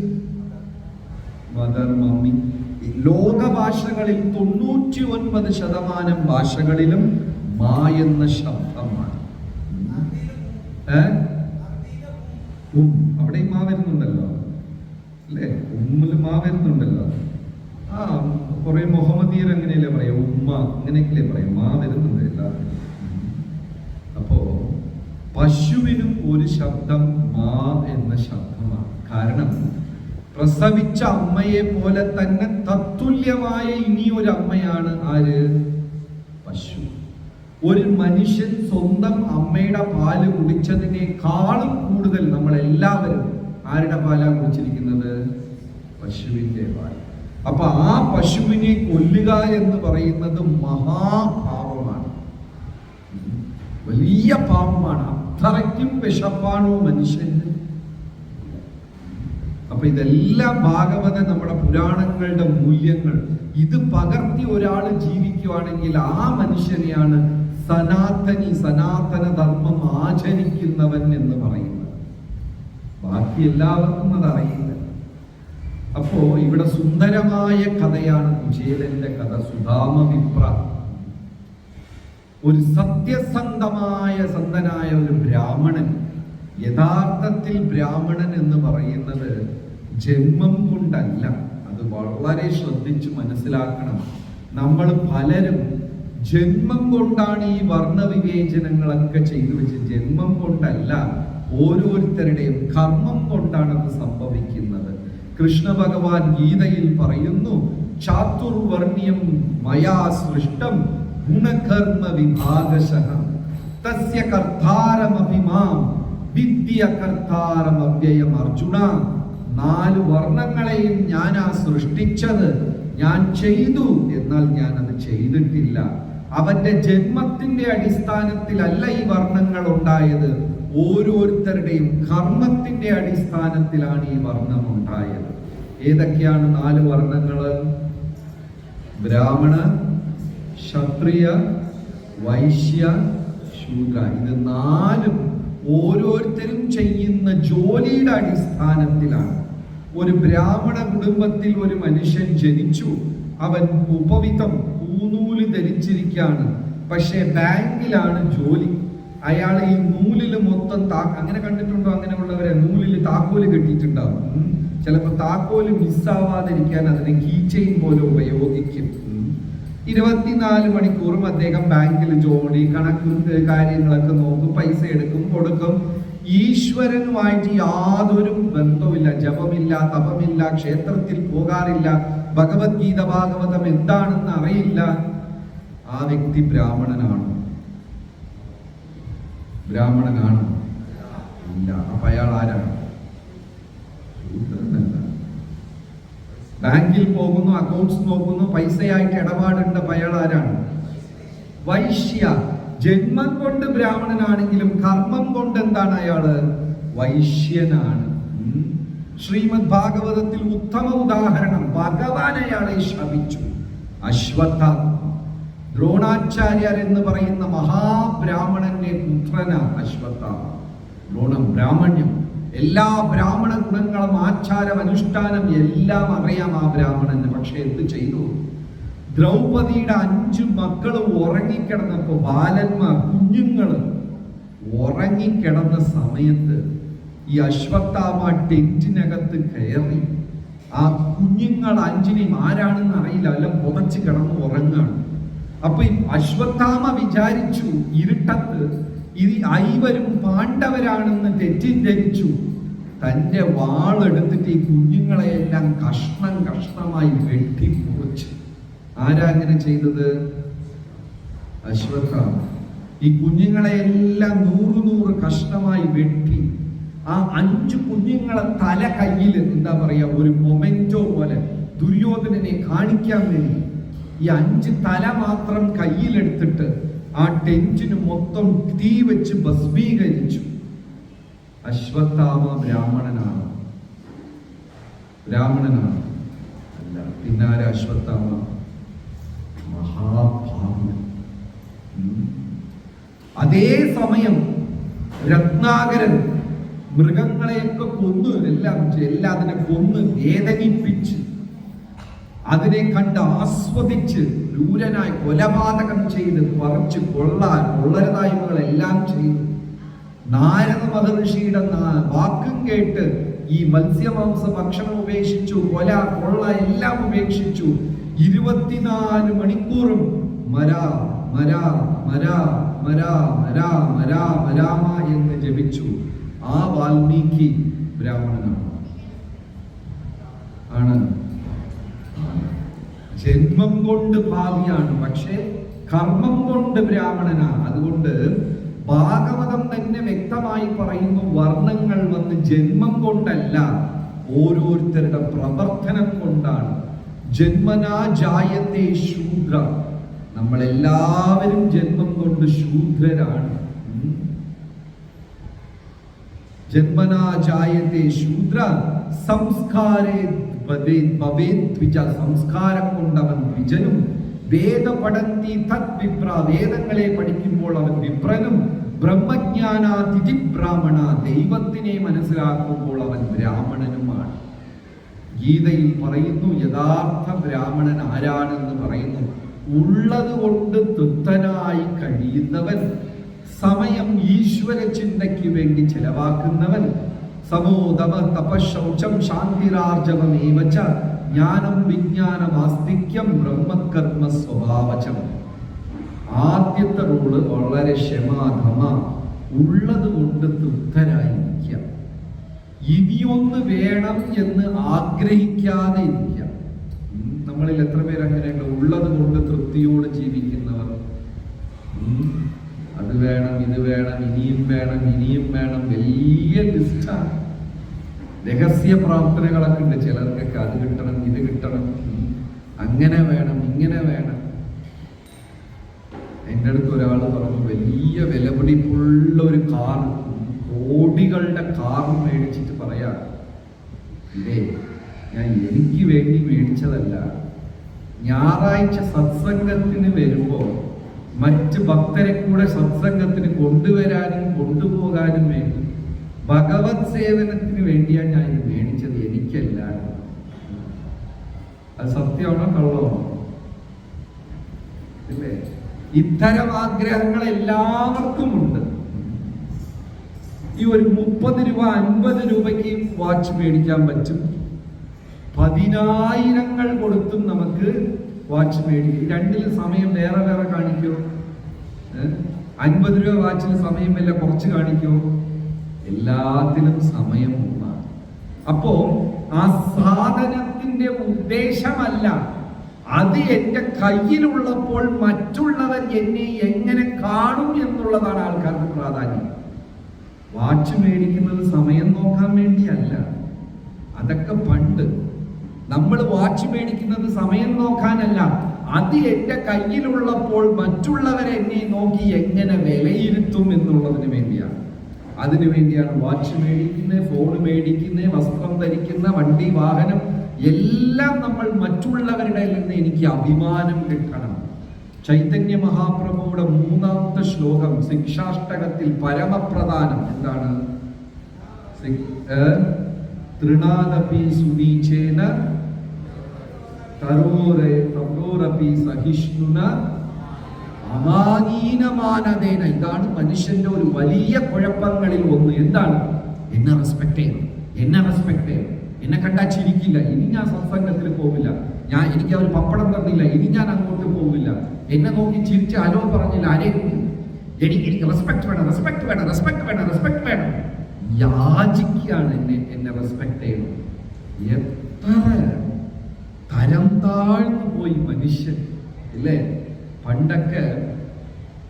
S1: മദർ, മമ്മി. ലോക ഭാഷകളിൽ 99% ഭാഷകളിലും മാ എന്ന ശബ്ദമാണ്. അവിടെയും മാ വരുന്നുണ്ടല്ലോ, അല്ലേ? ഉമ്മില് മാ വരുന്നുണ്ടല്ലോ. കുറെ മുഹമ്മദീയർ അങ്ങനെയല്ലേ പറയാ, ഉമ്മ, അങ്ങനെയൊക്കെയല്ലേ പറയാം. മാ വരുന്നുണ്ട് എല്ലാവരും. അപ്പോ പശുവിനും ഒരു ശബ്ദം മാ എന്ന ശബ്ദമാണ്. കാരണം പ്രസവിച്ച അമ്മയെ പോലെ തന്നെ തത്തുല്യമായ ഇനിയൊരു അമ്മയാണ് ആര്? പശു. ഒരു മനുഷ്യൻ സ്വന്തം അമ്മയുടെ പാല് കുടിച്ചതിനേക്കാളും കൂടുതൽ നമ്മളെല്ലാവരും ആരുടെ പാലാ കുടിച്ചിരിക്കുന്നത്? പശുവിന്റെ പാൽ. അപ്പൊ ആ പശുവിനെ കൊല്ലുക എന്ന് പറയുന്നത് മഹാപാപമാണ്, വലിയ പാപമാണ്. അത്രയ്ക്കും വിശപ്പാണോ മനുഷ്യന്? അപ്പൊ ഇതെല്ലാം ഭാഗവത നമ്മുടെ പുരാണങ്ങളുടെ മൂല്യങ്ങൾ. ഇത് പകർത്തി ഒരാൾ ജീവിക്കുവാണെങ്കിൽ ആ മനുഷ്യനെയാണ് സനാതന ധർമ്മം ആചരിക്കുന്നവൻ എന്ന് പറയുന്നത്. ബാക്കി എല്ലാവർക്കും അതറിയില്ല. അപ്പോ ഇവിടെ സുന്ദരമായ കഥയാണ് കുചേലന്റെ കഥ. സുധാമവിപ്ര, ഒരു സത്യസന്ധനായ ഒരു ബ്രാഹ്മണൻ. യഥാർത്ഥത്തിൽ ബ്രാഹ്മണൻ എന്ന് പറയുന്നത് ജന്മം കൊണ്ടല്ല. അത് വളരെ ശ്രദ്ധിച്ച് മനസ്സിലാക്കണം. നമ്മൾ പലരും ജന്മം കൊണ്ടാണ് ഈ വർണ്ണവിവേചനങ്ങളൊക്കെ ചെയ്തു വെച്ച്. ജന്മം കൊണ്ടല്ല, ഓരോരുത്തരുടെയും കർമ്മം കൊണ്ടാണ് അത് സംഭവിക്കുന്നത്. കൃഷ്ണ ഭഗവാൻ ഗീതയിൽ പറയുന്നു, ചാതുർവർണ്ണ്യം മയാ സൃഷ്ടം ഗുണകർമ്മ വിഭാഗശഃ തസ്യ കർത്താരമഭിമാം വിദ്യ കർത്താരമവ്യയം. അർജുന, 4 വർണ്ണങ്ങളെയും ഞാനാ സൃഷ്ടിച്ചത്. ഞാൻ ചെയ്തു, എന്നാൽ ഞാൻ അത് ചെയ്തിട്ടില്ല. അവന്റെ ജന്മത്തിന്റെ അടിസ്ഥാനത്തിലല്ല ഈ വർണ്ണങ്ങൾ ഉണ്ടായത്. ഓരോരുത്തരുടെയും കർമ്മത്തിന്റെ അടിസ്ഥാനത്തിലാണ് ഈ വർണ്ണം ഉണ്ടായത്. ഏതൊക്കെയാണ് 4 വർണ്ണങ്ങള്? ബ്രാഹ്മണ, ക്ഷത്രിയ, വൈശ്യ, ശൂദ്ര. ഇത് 4 ഓരോരുത്തരും ചെയ്യുന്ന ജോലിയുടെ അടിസ്ഥാനത്തിലാണ്. ഒരു ബ്രാഹ്മണ കുടുംബത്തിൽ ഒരു മനുഷ്യൻ ജനിച്ചു. അവൻ ഉപവിധം പൂനൂല് ധരിച്ചിരിക്കുകയാണ്. പക്ഷെ ബാങ്കിലാണ് ജോലി. അയാൾ ഈ നൂലില് മൊത്തം അങ്ങനെ കണ്ടിട്ടുണ്ടോ? അങ്ങനെയുള്ളവരെ നൂലില് താക്കോല് കെട്ടിയിട്ടുണ്ടാവും. ചിലപ്പോൾ താക്കോല് മിസ്സാവാതിരിക്കാൻ അതിനെ കീ ചെയിൻ പോലെ ഉപയോഗിക്കും. 24 മണിക്കൂറും അദ്ദേഹം ബാങ്കിൽ ജോലി, കണക്കും കാര്യങ്ങളൊക്കെ നോക്കും, പൈസ എടുക്കും, കൊടുക്കും. ഈശ്വരനുമായിട്ട് യാതൊരു ബന്ധവുമില്ല. ജപമില്ല, തപമില്ല, ക്ഷേത്രത്തിൽ പോകാറില്ല, ഭഗവത്ഗീത ഭാഗവതം എന്താണെന്ന് അറിയില്ല. ആ വ്യക്തി ബ്രാഹ്മണനാണ്? ബ്രാഹ്മണനാണ്? ഇല്ല. അപ്പൊ അയാൾ ആരാണ്? ശൂദ്രനല്ല. ബാങ്കിൽ പോകുന്നു, അക്കൗണ്ട്സ് നോക്കുന്നു, പൈസയായിട്ട് ഇടപാടുണ്ട്. അയാൾ ആരാണ്? വൈശ്യ. ജന്മം കൊണ്ട് ബ്രാഹ്മണനാണെങ്കിലും കർമ്മം കൊണ്ട് എന്താണ് അയാള്? വൈശ്യനാണ്. ശ്രീമദ് ഭാഗവതത്തിൽ ഉത്തമ ഉദാഹരണം, ഭഗവാൻ അയാളെ ശപിച്ചു. അശ്വത്ഥാമ, ദ്രോണാചാര്യർ എന്ന് പറയുന്ന മഹാബ്രാഹ്മണന്റെ പുത്രനാണ് അശ്വത്ഥാമ. ദ്രോണം ബ്രാഹ്മണ്യം, എല്ലാ ബ്രാഹ്മണ ഗുണങ്ങളും, ആചാരം, അനുഷ്ഠാനം എല്ലാം അറിയാം ആ ബ്രാഹ്മണന്. പക്ഷെ എന്ത് ചെയ്തു? ദ്രൗപദിയുടെ 5 മക്കള് ഉറങ്ങിക്കിടന്നപ്പോ, ബാലന്മാർ, കുഞ്ഞുങ്ങള് ഉറങ്ങിക്കിടന്ന സമയത്ത് ഈ അശ്വത്ഥാമ ടെന്റിനകത്ത് കയറി. ആ കുഞ്ഞുങ്ങൾ 5നെയും ആരാണെന്ന് അറിയില്ല, എല്ലാം പുതച്ച് കിടന്ന് ഉറങ്ങാണ്. അപ്പൊ ഈ അശ്വത്ഥാമ വിചാരിച്ചു ഇരുട്ടത്ത് ഈ 5 പാണ്ഡവരാണെന്ന് തെറ്റിദ്ധരിച്ചു. തന്റെ വാളെടുത്തിട്ട് ഈ കുഞ്ഞുങ്ങളെയെല്ലാം കഷ്ണമായി വെട്ടിമുറിച്ചു. ആരാ അങ്ങനെ ചെയ്തത്? അശ്വത്ഥാമ. ഈ കുഞ്ഞുങ്ങളെയെല്ലാം 100 കഷ്ണമായി വെട്ടി ആ 5 കുഞ്ഞുങ്ങളെ തല കയ്യിൽ എന്താ പറയാ, ഒരു മൊമെന്റോ പോലെ ദുര്യോധനനെ കാണിക്കാൻ വേണ്ടി ഈ 5 തല മാത്രം കയ്യിലെടുത്തിട്ട് ആ ടെന്റിന് മൊത്തം തീ വെച്ച് ഭസ്മീകരിച്ചു. അശ്വത്ഥാമ ബ്രാഹ്മണനാണ്? ബ്രാഹ്മണനാണ്? അല്ല. പിന്നാരെ അശ്വത്ഥാമ? മഹാഭാവ്യൻ. അതേ സമയം രത്നാകരൻ മൃഗങ്ങളെയൊക്കെ കൊന്നു, എല്ലാം അതിനെ കൊന്ന് വേദനിപ്പിച്ച്, അതിനെ കണ്ട് ആസ്വദിച്ച്, ക്രൂരനായി കൊലപാതകം ചെയ്ത്, പറിച്ച് കൊള്ളരുതായ്മകളെല്ലാം ചെയ്തു. നാരദ മഹർഷിയുടെ വാക്കും കേട്ട് ഈ മത്സ്യമാംസ ഭക്ഷണം ഉപേക്ഷിച്ചു, കൊള്ള എല്ലാം ഉപേക്ഷിച്ചു. 24 മണിക്കൂറും മരാ മരാ മരാ മരാ മരാ മരാ മരാമ എന്ന് ജപിച്ചു. ആ വാൽമീകി ബ്രാഹ്മണനാണ്. ആണ്. ജന്മം കൊണ്ട് ഭാവിയാണ്, പക്ഷേ കർമ്മം കൊണ്ട് ബ്രാഹ്മണനാ. അതുകൊണ്ട് ഭാഗവതം തന്നെ വ്യക്തമായി പറയുന്നു, വർണ്ണങ്ങൾ വന്ന് ജന്മം കൊണ്ടല്ല, ഓരോരുത്തരുടെ പ്രവർത്തനം കൊണ്ടാണ്. ജന്മനാ ജായത്തെ ശൂദ്ര, നമ്മളെല്ലാവരും ജന്മം കൊണ്ട് ശൂദ്രരാണ്. ജന്മനാ ജായത്തെ ശൂദ്ര സംസ്കാരേ സംസ്കാരം കൊണ്ടവൻ ദ്വിജനും. വേദ പഠന്തി തത് വിപ്ര, വേദങ്ങളെ പഠിക്കുമ്പോൾ അവൻ വിപ്രനും. ബ്രഹ്മജ്ഞാനാതിഥി ബ്രാഹ്മണ, ദൈവത്തിനെ മനസ്സിലാക്കുമ്പോൾ അവൻ ബ്രാഹ്മണനുമാണ്. ഗീതയിൽ പറയുന്നു, യഥാർത്ഥ ബ്രാഹ്മണൻ ആരാണെന്ന് പറയുന്നു, ഉള്ളത് കൊണ്ട് തൃപ്തനായി കഴിയുന്നവൻ, സമയം ഈശ്വര ചിന്തയ്ക്ക് വേണ്ടി ചെലവാക്കുന്നവൻ. സമോദമ തപശൗചം ശാന്തിരാർജവമേവച ജ്ഞാനം വിജ്ഞാനമാസ്തിക്യം ബ്രഹ്മകർമ്മ സ്വഭാവചം. ആദ്യത്തെ റൂള് വളരെ ക്ഷമാധമ, ഉള്ളത് കൊണ്ട് തൃപ്തരായിരിക്കുക. ഇനിയൊന്ന് വേണം എന്ന് ആഗ്രഹിക്കാതെ ഇരിക്കുക. നമ്മളിൽ എത്ര പേര് അങ്ങനെയുണ്ട്? ഉള്ളത് കൊണ്ട് തൃപ്തിയോട് ജീവിക്കുന്നവർ. അത് വേണം, ഇത് വേണം, ഇനിയും വേണം, ഇനിയും വേണം, വലിയ ലിസ്റ്റാണ്. രഹസ്യ പ്രാർത്ഥനകളൊക്കെ ഉണ്ട് ചിലർക്കൊക്കെ. അത് കിട്ടണം, ഇത് കിട്ടണം, അങ്ങനെ വേണം, ഇങ്ങനെ വേണം. എൻ്റെ അടുത്ത് ഒരാൾ പറഞ്ഞു, വലിയ വിലപിടിപ്പുള്ള ഒരു കാർ, കോടികളുടെ കാർ മേടിച്ചിട്ട് പറയാ, ഇതേ ഞാൻ എനിക്ക് വേണ്ടി മേടിച്ചതല്ല, ഞായറാഴ്ച സത്സംഗത്തിന് വരുമ്പോ മറ്റ് ഭക്തരെ കൂടെ സത്സംഗത്തിന് കൊണ്ടുവരാനും കൊണ്ടുപോകാനും വേണ്ടി ഭഗവത് സേവനത്തിന് വേണ്ടിയാണ് ഞാൻ ഇത് മേടിച്ചത്, എനിക്കല്ല. അത് സത്യമാണോ കള്ളമാണോ? അല്ലേ? ഇത്തരം ആഗ്രഹങ്ങൾ എല്ലാവർക്കും ഉണ്ട്. ഈ ഒരു 30 രൂപ 50 രൂപയ്ക്ക് വാച്ച് മേടിക്കാൻ പറ്റും. 10,000 കൊടുത്തും നമുക്ക് വാച്ച് മേടിക്കും. രണ്ടിലും സമയം വേറെ വേറെ കാണിക്കോ? 50 രൂപ വാച്ചിൽ സമയം വല്ല കുറച്ച് കാണിക്കോ? എല്ലാത്തിലും സമയം ഒന്നാണ്. അപ്പോ ആ സാധനത്തിന്റെ ഉദ്ദേശമല്ല, അത് എന്റെ കയ്യിലുള്ളപ്പോൾ മറ്റുള്ളവർ എന്നെ എങ്ങനെ കാണും എന്നുള്ളതാണ് ആൾക്കാർക്ക് പ്രാധാന്യം. വാച്ച് മേടിക്കുന്നത് സമയം നോക്കാൻ വേണ്ടിയല്ല. അതൊക്കെ പണ്ട്. നമ്മൾ വാച്ച് മേടിക്കുന്നത് സമയം നോക്കാനല്ല, അത് എന്റെ കയ്യിലുള്ളപ്പോൾ മറ്റുള്ളവരെ എന്നെ നോക്കി എങ്ങനെ വിലയിരുത്തും എന്നുള്ളതിന് വേണ്ടിയാണ്. അതിനു വേണ്ടിയാണ് വാച്ച് മേടിക്കുന്നത്, ഫോൺ മേടിക്കുന്നത്, വസ്ത്രം ധരിക്കുന്ന, വണ്ടി വാഹനം എല്ലാം നമ്മൾ മറ്റുള്ളവരുടെ നിന്ന് എനിക്ക് അഭിമാനം കിട്ടണം. ചൈതന്യ മഹാപ്രഭുവിടെ 3ാമത്തെ ശ്ലോകം ശിക്ഷാഷ്ടകത്തിൽ പരമപ്രധാനം എന്താണ്? തൃണാദപി സുനീചേന തരോരപി സഹിഷ്ണുന അമാനീനമാനദേന. ഇതാണ് മനുഷ്യന്റെ ഒരു വലിയ കുഴപ്പങ്ങളിൽ ഒന്ന്. എന്താണ്? എന്നെ റെസ്പെക്ട് ചെയ്യണം, എന്നെ റെസ്പെക്ട് ചെയ്യണം, എന്നെ കണ്ടാ ചിരിക്കില്ല, ഇനി ഞാൻ സത്സംഗത്തിൽ പോവില്ല, എനിക്ക് അവർ പപ്പടം തന്നില്ല, ഇനി ഞാൻ അങ്ങോട്ട് പോവില്ല, എന്നെ നോക്കി ചിരിച്ച് ഹലോ പറഞ്ഞില്ല, ആരെയും എനിക്ക് റെസ്പെക്ട് വേണം, റെസ്പെക്ട് വേണം, റെസ്പെക്ട് വേണം, റെസ്പെക്ട് വേണം. യാചിക്കുകയാണ് എന്നെ റെസ്പെക്ട് ചെയ്യണം. എത്ര തരം താഴ്ന്നു പോയി മനുഷ്യൻ, ഇല്ലേ? പണ്ടൊക്കെ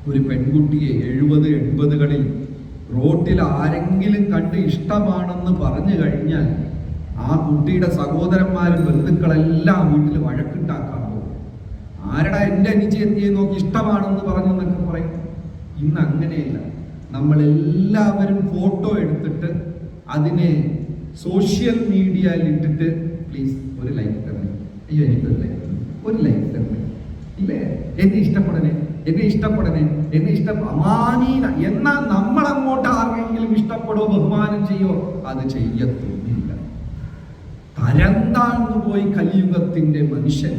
S1: ഒരു പെൺകുട്ടിയെ 70-80കളിൽ റോട്ടിൽ ആരെങ്കിലും കണ്ട് ഇഷ്ടമാണെന്ന് പറഞ്ഞു കഴിഞ്ഞാൽ ആ കുട്ടിയുടെ സഹോദരന്മാരും ബന്ധുക്കളെല്ലാം വീട്ടിൽ വഴക്കുണ്ടാക്കാൻ പോകും. ആരടാ എൻ്റെ അനുജത്തിയെ നോക്കി ഇഷ്ടമാണെന്ന് പറഞ്ഞു എന്നൊക്കെ പറയും. ഇന്ന് അങ്ങനെയില്ല. നമ്മളെല്ലാവരും ഫോട്ടോ എടുത്തിട്ട് അതിനെ സോഷ്യൽ മീഡിയയിൽ ഇട്ടിട്ട് പ്ലീസ് ഒരു ലൈക്ക് തരണേ, അയ്യോ എനിക്കൊരു ലൈക്ക്, ഒരു ലൈക്ക് തരണേ, ഇല്ലേ, എന്നെ ഇഷ്ടപ്പെടണേ, എന്നെ ഇഷ്ടപ്പെടണേ, എന്നെ അമാനീന. എന്നാൽ നമ്മൾ അങ്ങോട്ട് ആർക്കെങ്കിലും ഇഷ്ടപ്പെടോ ബഹുമാനം ചെയ്യോ? അത് ചെയ്യത്തൊന്നുമില്ല. തരം താഴ്ന്നു പോയി കലിയുഗത്തിന്റെ മനുഷ്യൻ.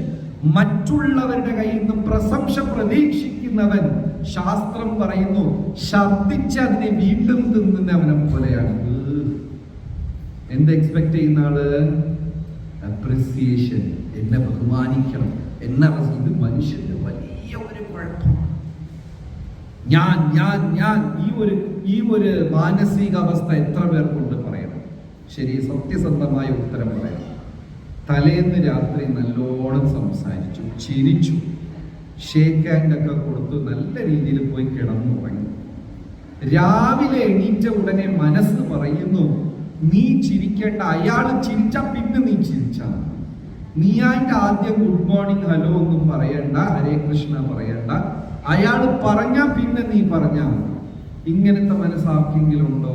S1: മറ്റുള്ളവരുടെ കയ്യിൽ നിന്ന് പ്രശംസ പ്രതീക്ഷിക്കുന്നവൻ, ശാസ്ത്രം പറയുന്നു, ഛർദ്ദിച്ച് അതിനെ വീണ്ടും തിന്നുന്നവനെ പോലെയാണ്. എന്ത് എക്സ്പെക്ട് ചെയ്യുന്ന ആള്? അപ്രിസിയേഷൻ, എന്നെ ബഹുമാനിക്കണം, എന്നെ. ഇത് മനുഷ്യന്റെ വലിയ ഒരു കുഴപ്പമാണ്. ഞാൻ ഈ ഒരു മാനസികാവസ്ഥ എത്ര പേർക്കൊണ്ട് പറയണം? ശരി, സത്യസന്ധമായ ഉത്തരം പറയാം. തലേന്ന് രാത്രി നല്ലോണം സംസാരിച്ചു, ചിരിച്ചു, ഷേക്ക് ഹാൻഡൊക്കെ കൊടുത്തു, നല്ല രീതിയിൽ പോയി കിടന്നുറങ്ങി. രാവിലെ എണീറ്റ ഉടനെ മനസ്സ് പറയുന്നു, നീ ചിരിക്കേണ്ട, അയാൾ ചിരിച്ച പിന്നെ നീ ചിരിച്ചാൽ മതി. നീ ആയിട്ട് ആദ്യം ഗുഡ് മോർണിംഗ് ഹലോ ഒന്നും പറയണ്ട, ഹരേ കൃഷ്ണ പറയണ്ട, അയാൾ പറഞ്ഞാ പിന്നെ നീ പറഞ്ഞാ മതി. ഇങ്ങനത്തെ മനസ്സാർക്കെങ്കിലും ഉണ്ടോ?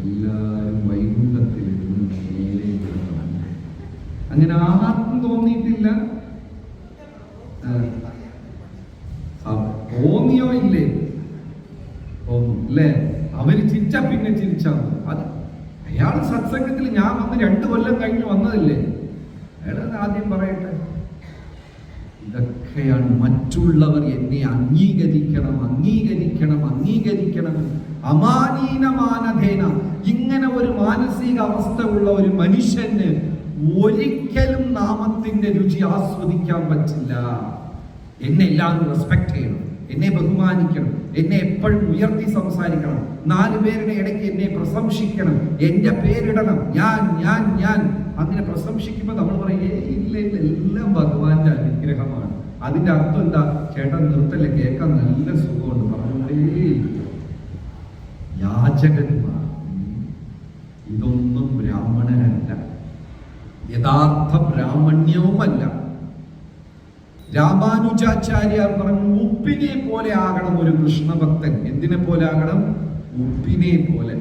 S1: എല്ലാരും വൈകുണ്ഠത്തിലിരുന്ന് മേലെ കിടന്നു. അങ്ങനെ ആർക്കും തോന്നിയിട്ടില്ല? തോന്നിയോ ഇല്ലേ? തോന്നും അല്ലേ? അവര് ചിരിച്ചാ പിന്നെ ചിരിച്ചാ അത്. അയാൾ സത്സംഗത്തിൽ ഞാൻ വന്ന് 2 കൊല്ലം കഴിഞ്ഞ് വന്നതല്ലേ, അയാൾ ആദ്യം പറയട്ടെ. ഇതൊക്കെയാണ് മറ്റുള്ളവർ എന്നെ അംഗീകരിക്കണം, അംഗീകരിക്കണം, അംഗീകരിക്കണം, അമാനീനമാനധേന. ഇങ്ങനെ ഒരു മാനസിക അവസ്ഥ ഉള്ള ഒരു മനുഷ്യന് ഒരിക്കലും നാമത്തിന്റെ രുചി ആസ്വദിക്കാൻ പറ്റില്ല. എന്നെ എല്ലാവരും റെസ്പെക്ട് ചെയ്യണം, എന്നെ ബഹുമാനിക്കണം, എന്നെ എപ്പോഴും ഉയർത്തി സംസാരിക്കണം, 4 പേരുടെ ഇടയ്ക്ക് എന്നെ പ്രശംസിക്കണം, എന്റെ പേരിടണം, ഞാൻ ഞാൻ ഞാൻ. അങ്ങനെ പ്രശംസിക്കുമ്പോൾ നമ്മൾ പറയേ ഇല്ല ഇല്ല, എല്ലാം ഭഗവാന്റെ അനുഗ്രഹമാണ്. അതിന്റെ അർത്ഥം എന്താ? ചേട്ടൻ നിർത്തല്ലേ, കേൾക്കാൻ നല്ല സുഖമുണ്ട്, പറഞ്ഞോണ്ടേ. യാചകന്മാർ ഇതൊന്നും ബ്രാഹ്മണനല്ല, യഥാർത്ഥ ബ്രാഹ്മണ്യവുമല്ല. രാമാനുജാചാര്യാർ പറഞ്ഞു, ഉപ്പിനെ പോലെ ആകണം ഒരു കൃഷ്ണഭക്തൻ. എന്തിനെ പോലെ ആകണം? ഉപ്പിനെ പോലെ.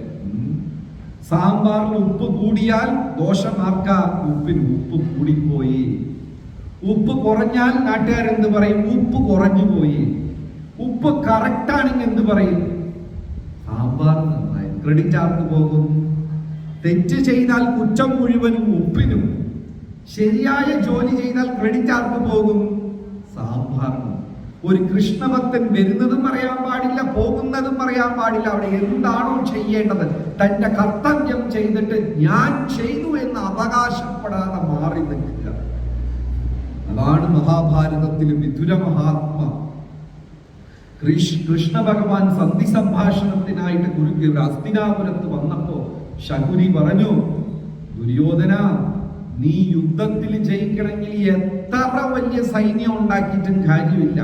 S1: സാമ്പാറിൽ ഉപ്പ് കൂടിയാൽ ദോഷമാർക്ക, ഉപ്പിന് ഉപ്പ് കൂടിപ്പോയി. ഉപ്പ് കുറഞ്ഞാൽ നാട്ടുകാരെന്ത് പറയും? ഉപ്പ് കുറഞ്ഞു പോയി. ഉപ്പ് കറക്റ്റ് ആണെങ്കിൽ എന്ത് പറയും? സാമ്പാർ നന്നായി. ക്രെഡിറ്റ് ആർക്ക് പോകും? തെറ്റ് ചെയ്താൽ കുറ്റം മുഴുവനും ഉപ്പിനും, ശരിയായ ജോലി ചെയ്താൽ ക്രെഡിറ്റ് ആർക്ക് പോകും? സാമ്പാറിനും. ഒരു കൃഷ്ണഭക്തൻ വരുന്നതും അറിയാൻ പാടില്ല, പോകുന്നതും അറിയാൻ പാടില്ല. അവിടെ എന്താണോ ചെയ്യേണ്ടത്, തന്റെ കർത്തവ്യം ചെയ്തിട്ട് ഞാൻ ചെയ്തു എന്ന് അവകാശപ്പെടാതെ മാറി നിൽക്കുക. അതാണ് മഹാഭാരതത്തിലെ വിതുര മഹാത്മ. കൃഷ്ണ ഭഗവാൻ സന്ധി സംഭാഷണത്തിനായിട്ട് ഹസ്തിനാപുരത്ത് വന്നപ്പോ ശകുനി പറഞ്ഞു, ദുര്യോധന, നീ യുദ്ധത്തിൽ ജയിക്കണമെങ്കിൽ എത്ര വലിയ സൈന്യം ഉണ്ടാക്കിയിട്ടും കാര്യമില്ല.